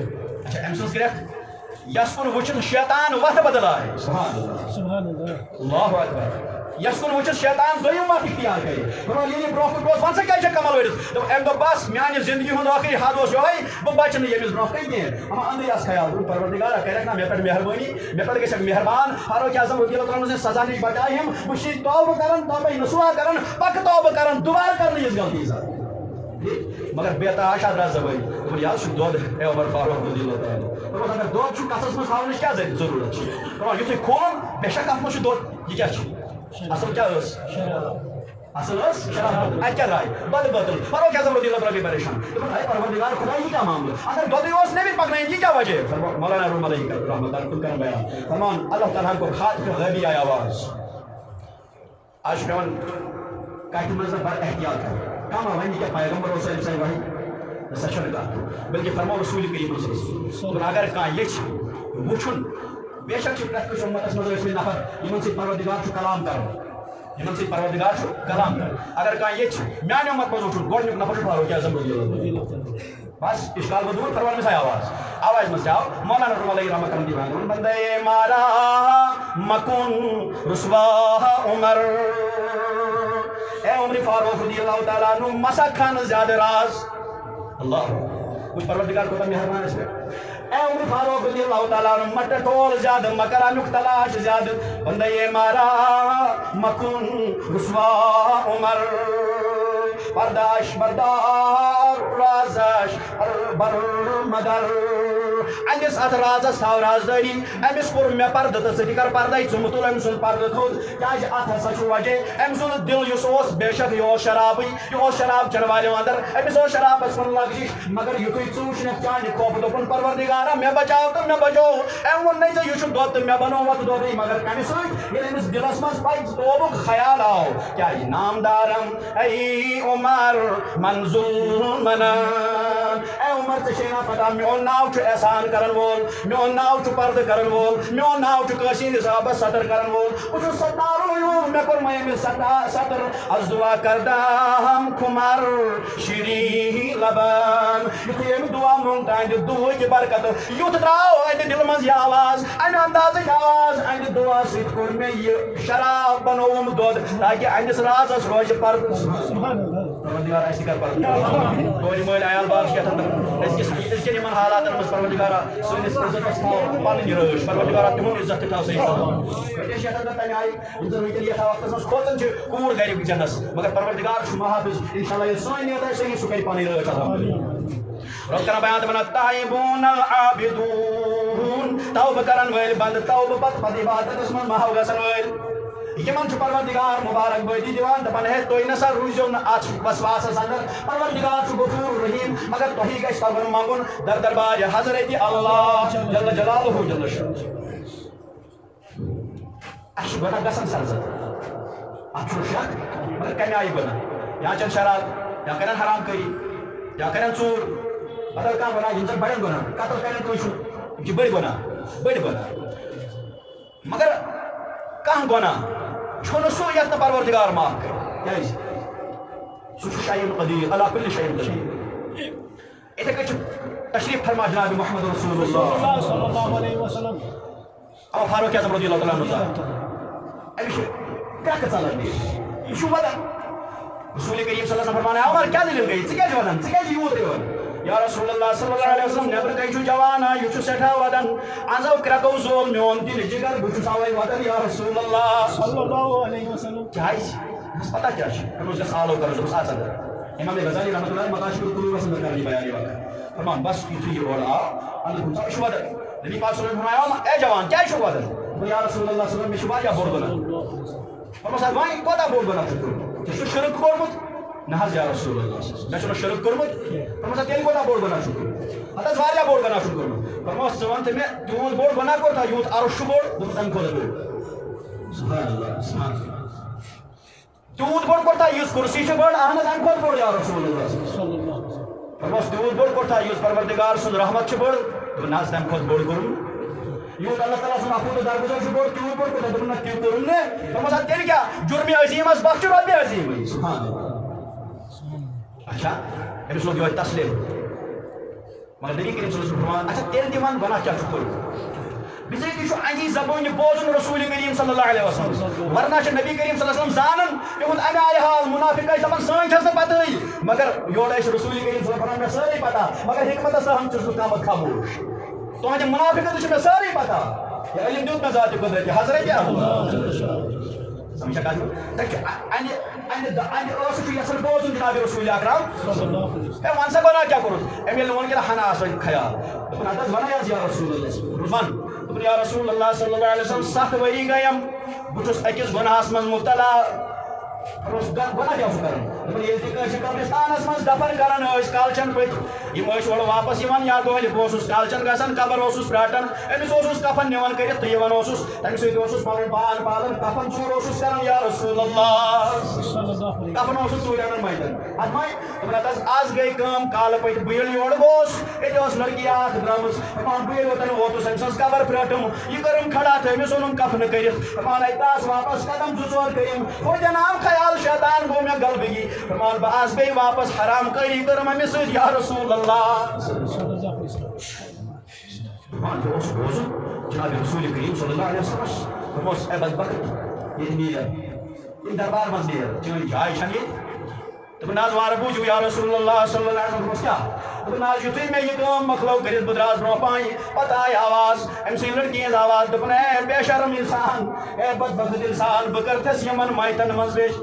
Speaker 3: اچھا ام سن گرفت یس کن وچن شیطان وت بدلائے سبحان اللہ اللہ اکبر یس کن وچن شیطان دویم وت اختیار کرے فرمان یہ برو گوس ون سا کیا کمل ورت ام دو بس میانہ زندگی ہند آخری حد اس یہ بہ بچہ یمس برو کن اما اندر اس خیال پروردگار کرے نا مے پہ مہربانی مے پہ گژھِ مہربان فاروق اعظم رضی اللہ تعالیٰ سزا نش بچائے ہم بہ توبہ کرن توبہ نصوح کرن پک توبہ کرن دوبارہ کرن اس غلطی سے مگر بے تحاشا درا زبان دپن یہ دود اے عمر فاروق رضی اللہ تعالیٰ اگر دود کتس مز ہاؤنچ کیا ضرورت یہ کھولن بے شک ات مز دود یہ کیا اصل کیا اصل شراب ات کیا رائے بد بدل فاروق اعظم رضی اللہ تعالیٰ پریشان دپن اے پروردگار خدا یہ کیا معاملہ اگر دود نبی پکنائیں یہ کیا وجہ مولانا روم علیہ رحمۃ اللہ کر بیان فرمان اللہ تعالیٰ کو خاطر غیبی آئی آواز آج پیون کتھ مز بڑا احتیاط کر کما ون کیا پیغمبر صلی اللہ علیہ وسلم سچ بلکہ فرمو رسول کریم صلی اللہ علیہ وسلم اگر کان یہ وچھن بے شک پریت کس امتس مز نفر یمن سی پروردگار کلام کر پروردگار کلام کر اگر کان یہ میانہ امت مز وچھن گۄڈنیُک نفر فاروق اعظم رضی اللہ بس اشکال کو دور فرمان میں آواز مز جاؤ مولانا روم علیہ رحمۃ اللہ بندے مارا مکن رسوا عمر اے عمر فاروق رضی اللہ تعالیٰ عنہ مسا کھان زیادہ راز اللہ کچھ پروردگار کو مہربان اس پہ اے عمر فاروق رضی اللہ تعالیٰ عنہ مٹ ٹول زیادہ مکر انک تلاش زیادہ بندے مارا مکن رسوا عمر برداشت بردار رازش بر مدر امس ات رازس تھو رازداری امس کور مے پردہ تو ثہ کر پردے ثم تل ام سن پردہ تھوز کیاز ات ہسا وجہ ام سن دل اس بے شک یہ شرابی یہ شراب چن والوں اندر امس شرابس کن لگش مگر یتھے ژوچ نہ چانہ خوف دپن پروردگارا مے بچاو تو مے بچو ام ون نہیں یہ دود تو مے بنو وت دودی مگر کمہ سۭتۍ ییٚلہِ أمِس دلس مز پے توبُک خیال آو کیا یہ نامدارم اے عمر منظور منان اے عمر ژےٚ چھے نا پتہ میون ناو چھُ احسان کرن وول میون ناو چھُ پردٕ کرن وول میون ناو چھُ کٲنٛسہِ ہٕنٛدِس آبس سطر کرن وول بہٕ چھُس ستارُن یوٗر مےٚ کوٚر مےٚ سطر از دعا کردم کھُمر شیریں لبان یُتھُے أمۍ دعا مونٛگ تہنٛدِ دُہٕچ برکت یُتھ درٛاو اَتہِ دِلہٕ منٛز یہِ آواز اَمہِ اندازٕچ آواز اَہنٛدِ دعا سۭتۍ کوٚر مےٚ یہِ شراب بنووُم دۄد تاکہِ اَہنٛدِس رازس روزِ پردٕ پروردگار اَسہِ کر پردٕ کورِ مٲلۍ عیال بار چھِ یتھ اندر أزکٮ۪ن یِمن حالاتن منٛز پروردگارا سٲنِس عزتس تھاو پنٕنۍ رٲچھ پروردگارا تِہُنٛد عزت تہِ تھاو صحیح یتھ اندر تمہِ آیہِ یِم زن وٕنکٮ۪ن یتھ وقتس منٛز کھوژان چھِ کوٗر گرِ وٕنکٮ۪نس مگر پروردگار چھُ محافظ انشاءاللہ ییٚلہِ سٲنۍ نیت آسہِ صحیح سُہ کرِ پنٕنۍ رٲچھ الحمدللہ رب کران بیان دپان التائبون العابدون توبہ کرن وٲلۍ بنٛدٕ توبہ پتہٕ عبادتس منٛز محو گژھن وٲلۍ یمن چھُ پروردگار مبارک بٲدی دِوان دپان ہے تُہۍ نسا روٗزِو نہٕ اتھ وسواسس اندر پروردگار چھُ غفور رحیٖم مگر تۄہی گژھِ تگُن منٛگُن در دربارِ حضرت اللہ جل جلالہ جل شانہ اسہِ چھُ گۄڈٕ گژھان سرزد اتھ چھُنہٕ شک مگر کمہِ آیہِ بنان یا چٮ۪ن شراب یا کرن حرام کٲری یا کرن ژوٗر بدل کانٛہہ گۄناہ یِم زن بڑٮ۪ن گۄناہ قتل کرن کٲنٛسہِ یِم چھِ بٔڑۍ گۄناہ مگر کانٛہہ گۄناہ چھُنہٕ سُہ یتھ نہٕ پروردگار معاف کرِ کیازِ سُہ چھُ شیء قدیر علی کُلہِ شیء قدیر یِتھے کٔنۍ چھُ تشریف فرما جناب محمد رسول اللہ صلی اللہ علیہ وسلم او فاروق اعظم رضی اللہ تعالیٰ عنہ أمِس چھِ کرٛٮ۪کہٕ ژلان یہِ چھُ ونان رسول کریم صلی اللہ علیہ وسلم فرمانے عمر کیا دلیل گٔے ژٕ کیازِ ونان ژٕ کیازِ یوٗت یِوان یا رسول اللہ صلی اللہ علیہ وسلم نیبرٕ کَنۍ چھُ جوان یہِ چھُ سٮ۪ٹھاہ ودان انٛزو کرٛٮ۪کو زول میون دِلہِ جگر بہٕ چھُس اوے ودان یا رسول اللہ صلی اللہ علیہ وسلم کیازِ مےٚ پتہ کیٛاہ چھُ مےٚ گژھِ آلو کرُن دوٚپُس اژ اندر امام غزالی رحمۃ اللہ مقاشف القلوبس اندر کران یہِ بیان یہِ وقت فرمان بس یہ اور اندر شو ودن نبی پاک صلی اللہ علیہ وسلم اے جوان کیا شو ودن یا رسول اللہ صلی اللہ علیہ وسلم میں شو بڑا گناہ فرمان وای کوتا بوڑ گناہ چھو تو شرک کورمت نہ یا رسول اللہ میں چھو شرک کورمت فرمان تیل کوتا بوڑ گناہ چھو اتس واریا بوڑ گناہ چھو کورمت فرمان سوان تے میں تون بوڑ گناہ کوتا یوت عرش بوڑ دم کو سبحان اللہ سبحان اللہ تیوت بوڑ کوتا یوس کرسی چھ بوڑ احمد ان کو بوڑ یا رسول اللہ صلی اللہ علیہ وسلم فرمان تیوت بوڑ کوتا یوس پروردگار سن رحمت چھ بوڑ تو ناز دم کو بوڑ کرم یوت اللہ تعالی سن اپو درگزر چھ بوڑ تیوت بوڑ کوتا دم نہ کیو کرم نے فرمان تیل کیا جرم عظیم اس بخش رب عظیم سبحان اللہ اچھا امس لوگ یہ تسلیم مگر نبی کریم صلی اللہ علیہ وسلم فرمان اچھا تیل دیوان گناہ کیا چھ کرم بزرگی شو انجی زبان بوزن رسول کریم صلی اللہ علیہ وسلم ورنہ چھ نبی کریم صلی اللہ علیہ وسلم زانن یہود امی آئی حال منافق ہے زبان سان چھس پتہ مگر یوڑ ہے رسول کریم صلی اللہ علیہ وسلم میں ساری پتہ مگر حکمت سے ہم چھس قامت خاموش تو ہم منافق ہے میں ساری پتہ یہ علم دیوت میں ذات قدرت حضرت اللہ سمجھا کہ تک ان اس کی اصل بوزن جناب رسول اکرم صلی اللہ علیہ وسلم ہے وانسا گناہ کیا کرو امی لون کے ہنا اس خیال تو نہ ونا یا رسول اللہ یا رسول اللہ صلی اللہ علیہ وسلم 7 وری گیم بچس اکس گناہس من مبتلا گناہ کیا کرن یہ قبرستانس من دفن کران کالچن پت یم واپس یوان یا گول بوسس کالچن گسان قبر اوسس پراٹن امس اوسس کفن نیوان کرت تو یوان اوسس تم سۭتۍ اوسس پنن پان پالن کفن ژوٗر اوسس کران یا رسول اللہ کفن اوسس ژوٗر انان میدان اتھ آز گئی کٲم کالہٕ پٔتۍ بہٕ ییٚلہِ یورٕ گوس ییٚتہِ ٲس لڑکی اکھ درٛامٕژ دپان بہٕ ییٚلہِ اوتن ووتُس أمۍ سٕنٛز قبر پرٛٹُم یہِ کٔرٕم کھڑا تہٕ أمِس اوٚنُم کفنہٕ کٔرِتھ دپان اَتہِ تاس واپس قدم 2-4 کٔرِم ہوٚتٮ۪ن آو خیال شیطان گوٚو مےٚ غلبگی دپان بہٕ آس بیٚیہِ واپس حرام کٲری کٔرٕم أمِس سۭتۍ یا رسول اللہ دپان یہِ اوس بوزُن جناب رسول کریم صلی اللہ علیہ وسلم دوٚپمَس اے بدبخت ییٚتہِ نیٖر ییٚمہِ دربار منٛز نیٖر چٲنۍ جاے چھَنہٕ ییٚتہِ دپان ناز وارٕ بوٗزِو یا رسول اللہ صلی اللہ علیہ وسلم کیا دپان ناز یُتھُے مےٚ یہِ کٲم مۄکلٲو کٔرِتھ بہٕ درٛاس برٛونٛہہ پانہِ پتہٕ آیہِ آواز أمۍ سٕنٛدِ لڑکی ہٕنٛز آواز دوٚپُن اے بے شرم اِنسان اے بدبخت اِنسان بہٕ کٔرتھس یِمن مایتن منٛز بیٚیہِ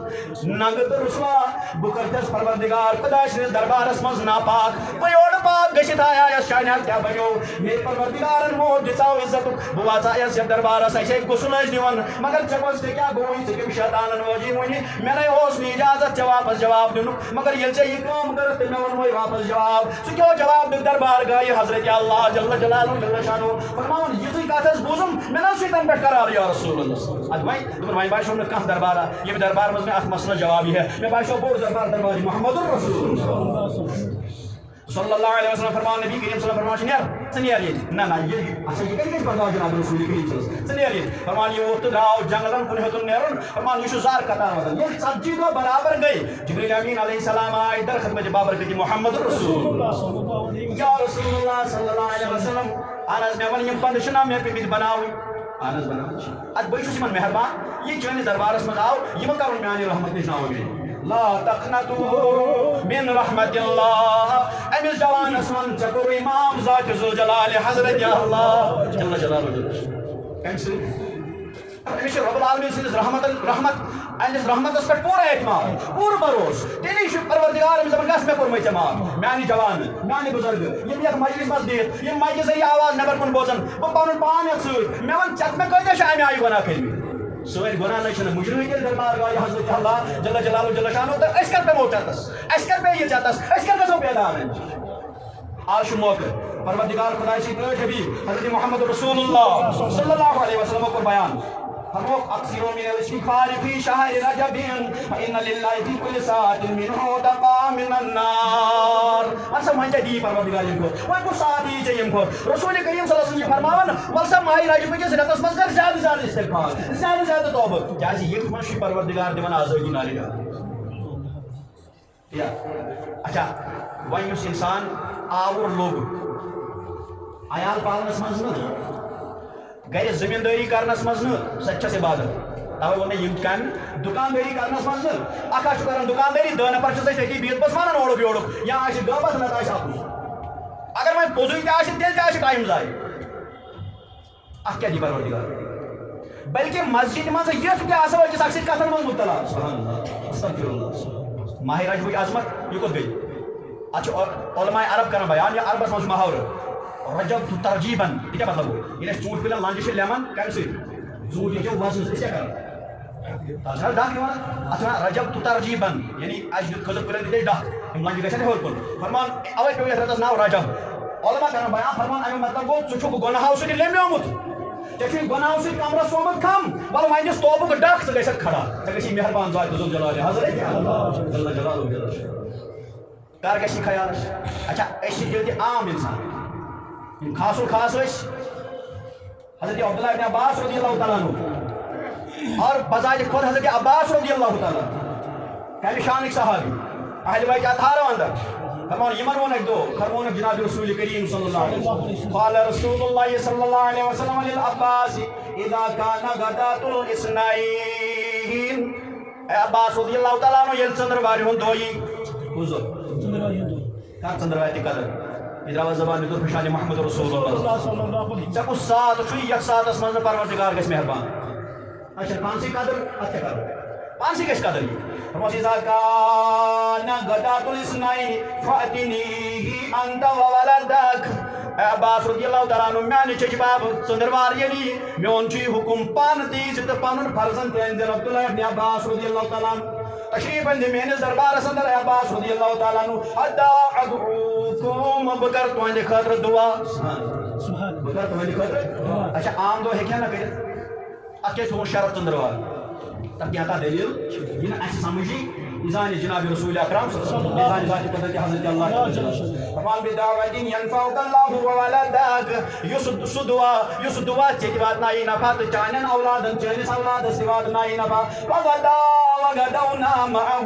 Speaker 3: ننٛگہٕ تہٕ رسوا بہٕ کٔرتھس پروردگار خۄداے سٕنٛدِس دربارس منٛز ناپاک بہٕ یورٕ پاک گٔژھِتھ آیاس شانہِ حظ کیٛاہ بنیو میٛٲنۍ پروردگارن موت دِژاو عزتُک بہٕ واژایس یتھ دربارس اَسہِ ہے غسل ٲسۍ دِوان مگر ژےٚ گوٚژھ ژےٚ کیٛاہ گوٚوُے ژٕ کٔمۍ شیطانن وٲجی وٕنہِ مےٚ نے اوس نہٕ اِجازت ژےٚ واپس جواب دِنُک مگر ییٚلہِ ژےٚ یہِ کٲم کٔرٕتھ تہٕ مےٚ ووٚنمَے واپس جواب ژٕ کیٛاہ جواب دِکھ دربار گایہِ حضرت اللہ جل جلالہ جل شانہ فرماوُن یِژٕے کتھ ٲس بوٗزُم مےٚ نہ سۭتۍ پٮ۪ٹھ قرار یا رسول اللہ ادٕ وۄنۍ دوٚپُن وۄنۍ باسیو نہٕ کانٛہہ دربارا ییٚمہِ دربار منٛز مےٚ اتھ مسلس جواب یی ہے مےٚ باسیو بوٚڑ دربار دربار محمد رسول صلی اللہ علیہ وسلم فرمان نبی کریم صلی اللہ علیہ وسلم فرمان ژٕ نیر ییٚتہِ نہ یہِ اچھا یہِ کتہِ گژھِ برداش جناب رسول کریم صلی اللہ علیہ وسلم ژٕ نیر ییٚتہِ فرمان یہِ ووٚتھ تہٕ درٛاو جنگلن کُن ہیوٚتُن نیرُن فرمان یہِ چھُ زار قطار واتان ییٚلہِ 40 دۄہ برابر گٔے جبریٖل امین علیہ السلام آے در خدمت بابرکت محمد رسول یا رسول اللہ صلی اللہ علیہ وسلم اہن حظ مےٚ ووٚن یِم پندٕ چھِنا مےٚ پیٚمٕتۍ بناوٕنۍ اہن حظ بناوٕنۍ چھِ ادٕ بہٕ چھُس یِمن مہربان یہِ چٲنِس دربارس منٛز آو یہِ مہ کرُن میانہِ رحمت نِش ناوُمید لا تقنطوا من رحمت اللہ امس جوانس من ژےٚ کوٚر امام ذات ذوالجلال حضرت اللہ جل جلالہ کمہِ سۭتۍ أمِس چھُ رب العالمیٖن سٕنٛدِس رحمت أہنٛدِس رحمتس پٮ۪ٹھ پوٗرٕ اعتماد پوٗرٕ بروسہٕ تیٚلی چھُ پروردگار أمِس دپان گژھ مےٚ کوٚرمَے ژےٚ معاف میانہِ جوانہٕ میانہِ بُزرگہٕ یِم یتھ مجلس منٛز بِہِتھ یِم مایکہِ ذٔریعہٕ آواز نٮ۪بر کُن بوزان بہٕ پنُن پان یتھ سۭتۍ مےٚ وَن ژےٚ مےٚ کۭتیاہ چھِ امہِ آیہِ گۄناہ کٔرمٕتۍ سٲنۍ گۄناہ نہ چھِنہٕ مُجرم ییٚلہِ دربار گایہِ حضرت اللہ جل جلالہ جل شانہ تہٕ أسۍ کر پیٚمو ژےٚ اَسہِ کر پیٚیہِ یہِ ژےٚ أسۍ کر گژھو بیدار آز چھُ موقعہٕ پروردگار خۄداے سٕنٛدۍ پٲٹھۍ حبیٖب حضرت محمد رسول اللہ صلی اللہ علیہ وسلم کوٚر بیان فرموک اکثروا من الاستغفار في شهر رجب فإن لله في كل ساعة منه تقى من النار ولسا مانچا دی پروردگار یم کو وای کو ساتھی چ یم کو رسول کریم صلی اللہ علیہ وسلم فرماون ولسا ماہ رجب کے راتس مز کر زیادہ زیادہ استغفار زیادہ زیادہ توبہ کیازِ یہ مشی پروردگار دِوان آزادی ناری یا اچھا وای یُس انسان آور لوگ عیال پالنس منٛز نہٕ گھر زمینداری کرنس مز سچس عبادت توے ووٚن یم کامہِ دُکاندٲری کرنس مز اکھ چھُ کران دُکاندٲری 2 نفر چھِ أسۍ أتی بِہِتھ بس ونان اورُک یورُک یا آسہِ غٲبت نتہٕ آسہِ اَپُز اگر وۄنۍ پوٚزُے تہِ آسہِ تیٚلہِ تہِ آسہِ ٹایم ضایع اتھ کیٛاہ دی پروردگار بلکہ مسجد منٛز یُتھ تہِ آسو أکِس اکھ سۭتۍ کتھن منٛز مُبتلا ماہ رجبٕچ عظمت یہِ کوٚت گٔے اچھا علماء عرب کرنا بیان یا عربس مجھ محاور رجب ترجیباً یہ کیا مطلب ہو یہ ژوٗنٛٹھ پِلن لنجہِ چھِ لیمن کمہِ سۭتۍ ژوٗنٛٹھ یہ چھِ وزن أسۍ کیٛاہ کران ڈکھ دِوان اتھ وَنان رجب ترجیباً یعنی اَسہِ دیُت کھٔزٕر کُلٮ۪ن دِتۍ ڈکھ یِم لنجہِ گژھن ہیوٚر کُن فرمان اوے پیوٚو یتھ رٮ۪تس ناو رجب علماء کران بیان فرمان امیُک مطلب گوٚو ژٕ چھُکھ گۄناہو سۭتۍ لیمیومُت ژےٚ چھُے گۄناہو سۭتۍ کمرس سومُت کھم وَلہٕ وۄنۍ دِس توبُک ڈکھ ژٕ گژھکھ کھڑا ژےٚ گژھی مہربان ذات ذو الجلال حضرت جل جلالہ کر گژھِ خیال اچھا أسۍ چھِ ییٚتہِ عام اِنسان یِم خاص الخاص ٲسۍ حضرت عبداللہ ابن عباس رضی اللہ تعالیٰ عنہ اور بذات خود حضرت عباس رضی اللہ تعالیٰ کمہِ شانٕکۍ صحابی اہل بیت اطہارو اندر فرمان یمن وون اکہِ دۄہ فرمونُکھ جناب رسول کریم صلی اللہ علیہ وسلم قال رسول اللہ صلی اللہ علیہ وسلم للعباس اذا كان غداة الاثنين اے عباس رضی اللہ تعالیٰ عنہ ییٚلہِ ژٔنٛدٕروارِ ہُنٛد دۄہ یی کر ژٔنٛدٕروارِ تہِ قدر یہ درٛاو زبان دور پشان محمد رسول اللہ ژےٚ کُس سات چھُے یتھ ساتس منٛز نہٕ پروردگار گژھِ مہربان اچھا پانسٕے قدر اتھ کیٛاہ کرو پانسٕے گژھِ قدر یہِ فرموس اذا كان غداة الاثنين فأتنيه انت وولدك اے عباس رضی اللہ تعالیٰ عنہ میانہِ چچہِ باب ژٔنٛدٕروار ییٚلہِ یی میون چھُے حُکم پانہٕ تہِ یی تہٕ پنُن فرزن تہِ أنزِ عبداللہ ابن عباس رضی اللہ تعالیٰ عنہ تشریف أنزِ میٲنِس دربارس اندر اے عباس رضی اللہ تعالیٰ عنہ حتى ادعوكم بہٕ کرٕ تُہنٛدِ خٲطرٕ دعا بہٕ کرٕ تُہنٛدِ خٲطرٕ اچھا عام دۄہ ہیٚکہِ ہا نہ کٔرِتھ اتھ کیٛاہ چھُ تھوٚومُت شرط ژٔنٛدٕروار تتھ کیٛاہ دلیٖل یہِ نہٕ اَسہِ سمجھی یہِ زانہِ جناب رسول اکرم صلی اللہ علیہ وسلم ذاتِ قدرت حضرت اللہ فرمان بدعوة ينفعك الله وولدك یُس سُہ دعا ژےٚ تہِ واتنایی نفع تہٕ چانٮ۪ن اولادن چٲنِس اولادس تہِ واتنایی نفع وغدونا معه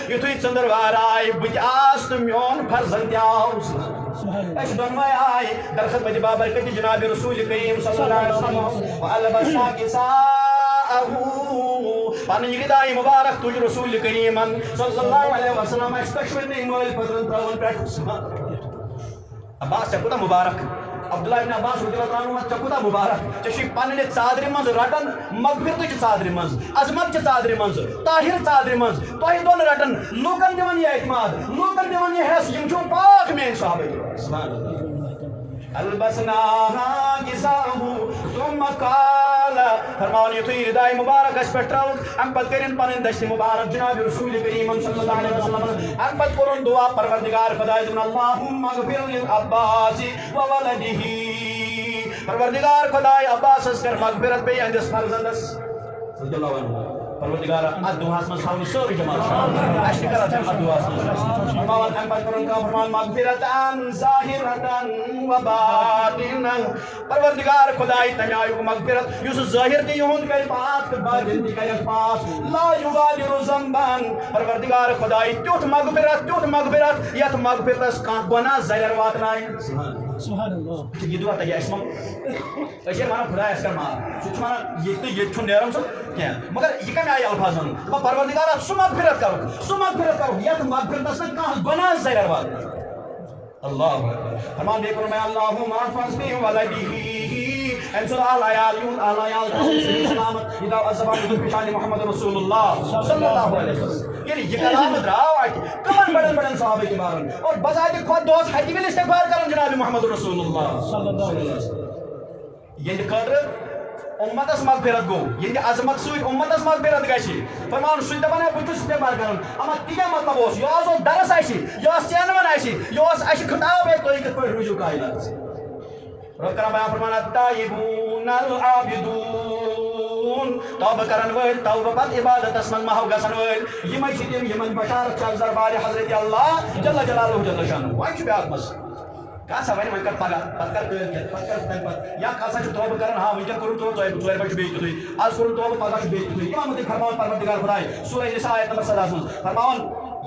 Speaker 3: یُتھُے ژٔنٛدٕروار آیہِ بہٕ تہِ آس تہٕ میون فرزن تہِ آو أسۍ دۄنوَے آیہِ در خدمتِ بابرکتِ جناب رسول کریم صلی اللہ علیہ وسلم وألبسنا كساءه پنٕنۍ ردایہِ مبارک تُج رسول کریٖمن صلی اللہ علیہ وسلم اَسہِ دۄشوٕنی مٲلۍ پٔترن ترٛٲوٕن پٮ۪ٹھ عباس ژےٚ کوٗتاہ مُبارک عبداللہ ابن عباس رضی اللہ تعالیٰ عنہ ژےٚ کوٗتاہ مُبارک ژےٚ چھُے پننہِ ژادرِ منٛز رٹان مغفرتٕچ ژادرِ منٛز عظمتچہِ ژادرِ منٛز طاہر ژادرِ منٛز تۄہہِ دۄن رٹان لوٗکن دِوان یہِ اعتماد لوٗکن دِوان یہِ حیث یِم چھِو پاک میٲنۍ صحابہ البسناها كساءه ثم قال فرمان یُتھُے ردایہِ مبارک اَسہِ پٮ۪ٹھ ترٛٲوٕکھ اَمہِ پتہٕ کٔرِنۍ پنٕنۍ دشتِ مبارک جناب رسول کریٖمن صلی اللہ علیہ وسلم اَمہِ پتہٕ کوٚرُن دعا پروردگار خۄداے دوٚپُن اللهم اغفر للعباس وولده پروردگار خۄداے عباسس کر مغفرت بیٚیہِ یِہنٛدِس فرزندس رضی اللہ عنہ پروردگار اتھ دعاہس منٛز تھاوٕنۍ سٲرٕے جماعت اَسہِ تہِ کر اتھ دعاہس منٛز فرماوان اَمہِ پتہٕ کوٚرُن کٲم فرمان مغفرتن ظاہرتن وباطنن پروردگار خۄداے تمہِ آیُک مغفرت یُس ظٲہر تہِ یِہُنٛد کرِ پاک تہٕ باطن تہِ کرٮ۪کھ پاک لا یُغادِرُ ذنبن پروردگار خۄداے تیُتھ مغفرت یتھ مغفرتس کانٛہہ گۄناہ زرٮ۪ر واتنایہِ سبحان اللہ یہ دعا تگہِ اَسہِ منٛز أسۍ چھِ وَنان خۄداے اَسہِ کر معاف سُہ چھُ وَنان ییٚتہِ چھُنہٕ نیران سُہ کینٛہہ مگر یہِ کمہِ آیہِ الفاظ وَنُن دَپان پروردگارا سُہ مغفرت کرُکھ یتھ مغفرتس نہٕ کانٛہہ گۄناہ زرٮ۪ر واتنایہِ اللہ فرمان بیٚیہِ کوٚر مےٚ اللہُم احفظنی وولدی أمۍ سُنٛد اہل عیال یِہُنٛد اہل عیال صحیح سلامت یہِ درٛاو الزبان بدر پشان محمد رسول اللہ صلی اللہ علیہ وسلم ییٚلہِ یہِ کلامہٕ درٛاو اَتہِ کٕمن بڑٮ۪ن صحابہ کرامن اور بذاتِ خۄد دۄہس ہتہِ ؤلۍ استغفار کران جناب محمد رسول اللہ صلی اللہ علیہ وسلم یِہنٛدِ خٲطرٕ اُمتس مغفرت گوٚو ییٚتہِ عظمت سۭتۍ اُمتس مغفرت گژھِ فرمان سُہ تہِ دپان ہے بہٕ چھُس استغفار کران اما تہِ کیٛاہ مطلب اوس یہِ اوس درس اسہِ یہِ اوس چینوَن اسہِ یہِ اوس اسہِ خطاب ہے تُہۍ کِتھ پٲٹھۍ روٗزِو کائناتس رب کران بیان فرمان التائبون العابدون توبہ کرن وٲلۍ توبہ پتہٕ عبادتس منٛز محو گژھن وٲلۍ یِمے چھِ تِم یِمن بشارت چھِ دربارِ حضرت اللہ جل جلالہ جل شانہ وۄنۍ چھُ بیاکھ مسلہٕ کانٛہہ وَنہِ وۄنۍ کر پگاہ پتہٕ کر کٲلکٮ۪تھ پتہٕ کر تمہِ پتہٕ یا کانٛہہ چھُ توبہٕ کران ہاں وٕنکٮ۪ن کوٚرُن توبہٕ ژورِ بجہِ چھُ بیٚیہِ تیُتھُے آز کوٚرُن توبہٕ پگاہ چھُ بیٚیہِ تیُتھُے یِمن مُتعلِق فرماوان پروردگار خۄداے سورہ نساء آیت نمبر 17 منٛز فرماوان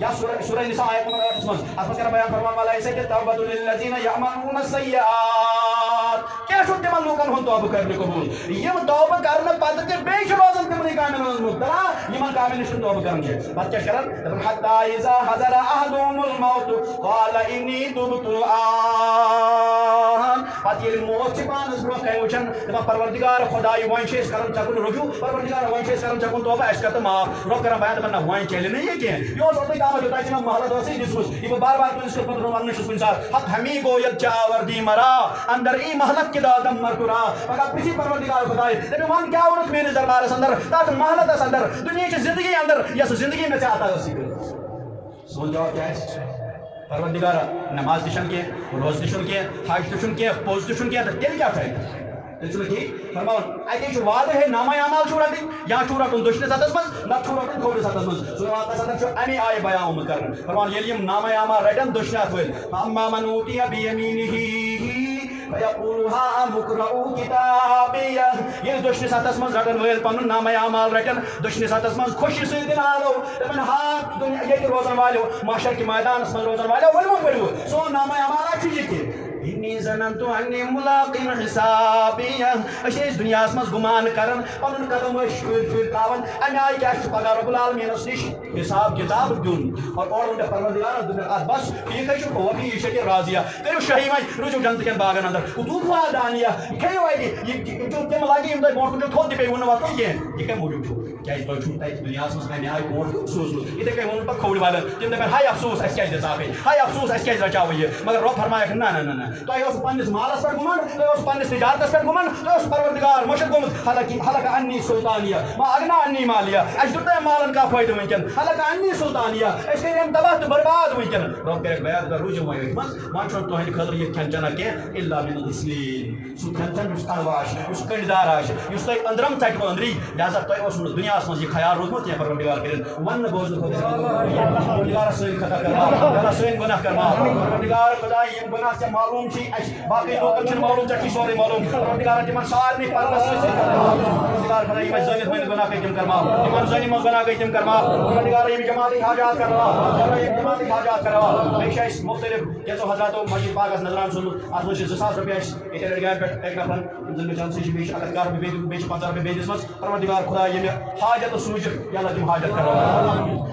Speaker 3: یا سورہ نساء آیت نمبر 8 منٛز اتھ منٛز کران بیان فرمان ولیس التوبۃ للذین یعملون السیئات کیٛاہ چھُ تِمن لوٗکن ہُنٛد توبہٕ کرنہِ قبوٗل یِم توبہٕ کرنہٕ پتہٕ تہِ بیٚیہِ چھِ روزان تِمنٕے کامٮ۪ن منٛز مُبتلا یِمن کامٮ۪ن نِش نہٕ توبہٕ کران چھِ پتہٕ کیٛاہ چھِ کران دپان حتی اذا حضر احدهم الموت قال انی تبت الآن پتہ ییٚلہِ موت چھِ پانَس برونٛہہ کَنہِ وٕچھان دَپان پروردِگار خۄداے وۄنۍ چھِ أسۍ کَران ژےٚ کُن رجوٗع پروردِگار وۄنۍ چھِ أسۍ کَران ژےٚ کُن توبہ اَسہِ کَر تہٕ معاف رۄب کَران بیان دَپان نہ وۄنۍ چَلہِ نہٕ یہِ کینٛہہ یہِ اوس اوٚتُے تامَتھ یوٚتانۍ ژےٚ مےٚ مہلت ٲسٕے دِژمٕژ یہِ بہٕ بار بار تُہٕنٛدِس خدمتَس منٛز وَننہٕ چھُس کُنہِ ساتہٕ حق ہمی گو ییٚتہِ چھِ آوردی مرا اندر ای مہلت کہِ دادم مرکُرا پگاہ پِرٛژھی پروردِگار خۄداے دَپہِ وَن کیٛاہ ووٚنُتھ میٲنِس دربارَس اندر تَتھ مہلتَس اندر دُنیہِچہِ زندگی اندر یۄس زندگی مےٚ ژےٚ عطا ٲسٕے کٔرمٕژ سون جواب کیٛاہ آسہِ پروردِگارا نماز تہِ چھَنہٕ کینٛہہ روزٕ تہِ چھُنہٕ کینٛہہ حج تہِ چھُنہٕ کینٛہہ پوٚز تہِ چھُنہٕ کینٛہہ تہٕ تیٚلہِ کیٛاہ چھُ اَتہِ تیٚلہِ چھُنہٕ ٹھیٖک فرماوان اَتے چھُ وعدٕ ہے نامے اعمال چھُو رَٹٕنۍ یا چھُو رَٹُن دٔچھنِس ہَتَس منٛز نَتہٕ چھُو رَٹُن کھوورِس ہَتَس منٛز سورَس اندر چھُ اَمے آیہِ بیان آمُت کَرنہٕ فرماوان ییٚلہِ یِم نامے اعمال رَٹن دٔچھنہِ ہَتھ وٲلۍ اما من اوٗتِیَ بیمیٖنِہِ فیقول ہاؤم اقرؤوا کتابیہ ییٚلہِ دٔچھنِس ہَتَس منٛز رَٹن وٲلۍ پَنُن نامے اعمال رَٹن دٔچھنِس ہَتَس منٛز خوشی سۭتۍ آلو دَپن ہا ییٚتہِ روزن والیو معاشر کہِ میدانَس منٛز روزن والیو ؤلِو پٔرِو سون نامے اعمال چھُ یہِ کہِ انی ظننت انی ملاق حسابیہ أسۍ ٲسۍ دُنیاہَس منٛز گُمان کران پَنُن قدم ٲسۍ شُرۍ شُرۍ تھاوان اَمہِ آیہِ کیٛاہ چھُ پگاہ رۄب العالمیٖنَس نِش حساب کِتاب دیُن اور اورٕ ووٚن مےٚ پروردِگارَن دوٚپُن اَتھ بس ٹھیٖک حظ چھُ وفی یہِ چھےٚ راضیہ کٔرِو شٲہی وۄنۍ روٗزِو جنتہٕ کٮ۪ن باغن اندر طوٗفا دانیہ کھیٚیِو اَتہِ یہِ تِم لگہِ یِم تۄہہِ برونٛٹھ کُن چھُ تھوٚد تہِ پیٚیہِ وُنہٕ وَتھُن کینٛہہ یہِ کَمہِ موٗجوٗب چھُ کیٛازِ تۄہہِ چھُو تَتہِ دُنیاہَس منٛز کَمہِ آیہِ برونٛٹھ سوٗزمُت یِتھَے کٔنۍ ووٚنُن پَتہٕ کھوورِ والٮ۪ن تِم دَپن ہاے افسوٗس اَسہِ کیٛازِ دِژاکھٕے ہاے افسوٗس اَسہِ کیٛازِ رچاوٕے یہِ مگر رۄب فرمایکھ نہ نہ نہ تۄہہِ اوسوٕ پنٛنِس مالس پٮ۪ٹھ گُمنٛڈ تۄہہِ اوس پنٛنِس تجارتس پٮ۪ٹھ گُمنٛڈ تۄہہِ اوس پروردِگار مٔشِد گوٚمُت حلق انی سُلطانیہ ما اگنا انی مالیہ اَسہِ دیُت نہٕ مالن کانٛہہ فٲیدٕ وٕنکٮ۪ن حلق انی سُلطانیہ أسۍ کٔرۍ یِم تباہ تہٕ برباد وٕنکٮ۪ن رۄب کَرٮ۪کھ بیان روٗزِو وۄنۍ أتھۍ منٛز وۄنۍ چھُنہٕ تُہنٛدِ خٲطرٕ یہِ کھٮ۪ن چٮ۪نا کینٛہہ الا من الغسلین سُہ کھٮ۪ن چٮ۪ن یُس کَڑوا آسہِ یُس کٔنڈۍ دار آسہِ یُس تۄہہِ أنٛدرم ژَٹِوٕ أنٛدری لہذا تۄہہِ اوسوٕ نہٕ دُنیاہَس منٛز یہِ خیال روٗدمُت کینٛہہ پروردِگار کٔرِنۍ وَننہٕ بوزنہٕ خٲطرٕ پروردِگارا سٲنۍ خطا کر معاف اللہ سٲنۍ گۄناہ کر معاف پروردِگار خۄداے یِم گۄناہ ژےٚ معلوٗم چھِی اَسہِ باقٕے لوٗکن چھِنہٕ معلوٗم ژےٚ چھُے سورُے معلوٗم پروردِگارا تِمن سارنٕے پَرنَس سۭتۍ سۭتۍ کر معاف پروردِگار خۄداے یِم اَسہِ زٲنِتھ ؤنِتھ گۄناہ گٔے تِم کر معاف یِمن زٲنہِ منٛز گۄناہ گٔے تِم کر معاف پروردِگارا یِم جماعتٕکۍ حاجات کر معاف یِم جماعتٕکۍ حاجات کر معاف بیٚیہِ چھِ اَسہِ مُختٔلِف کینٛژو حضراتو مسجد پاکَس نظران سوٗزمُت اَتھ منٛز چھِ 2000 رۄپیہِ اَسہِ ییٚتہِ رٮ۪ڈگارِ پٮ۪ٹھ اَکہِ نفرَن یِم زَن مےٚ چانسٕے چھِ بیٚیہِ چھِ 11 رۄپیہِ بیٚیہِ چھِ 15 رۄپیہِ بیٚیہِ دِژمٕژ پروردِگار خۄداے ییٚمہِ حاجت سوٗزِتھ یا اللہ تِم حاجت کر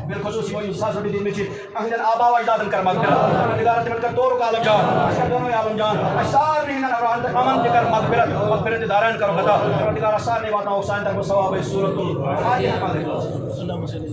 Speaker 3: بالخصوٗص یِمو 2000 رۄپیہِ دِتمٕتۍ چھِ اہندٮ۪ن آبا و اجدادن کر مغفرت پروردِگارا تِمن کر طورُک عالم جان اَسہِ کر دۄنوَے عالم جان اَسہِ سارنٕے ہٕنٛدٮ۪ن امن تہِ کر مغفرت تہِ داران کرو خطا پروردِگارا سارنٕے واتناوو سانہِ طرفہٕ ثواب أسۍ سورۃ الفاتحہ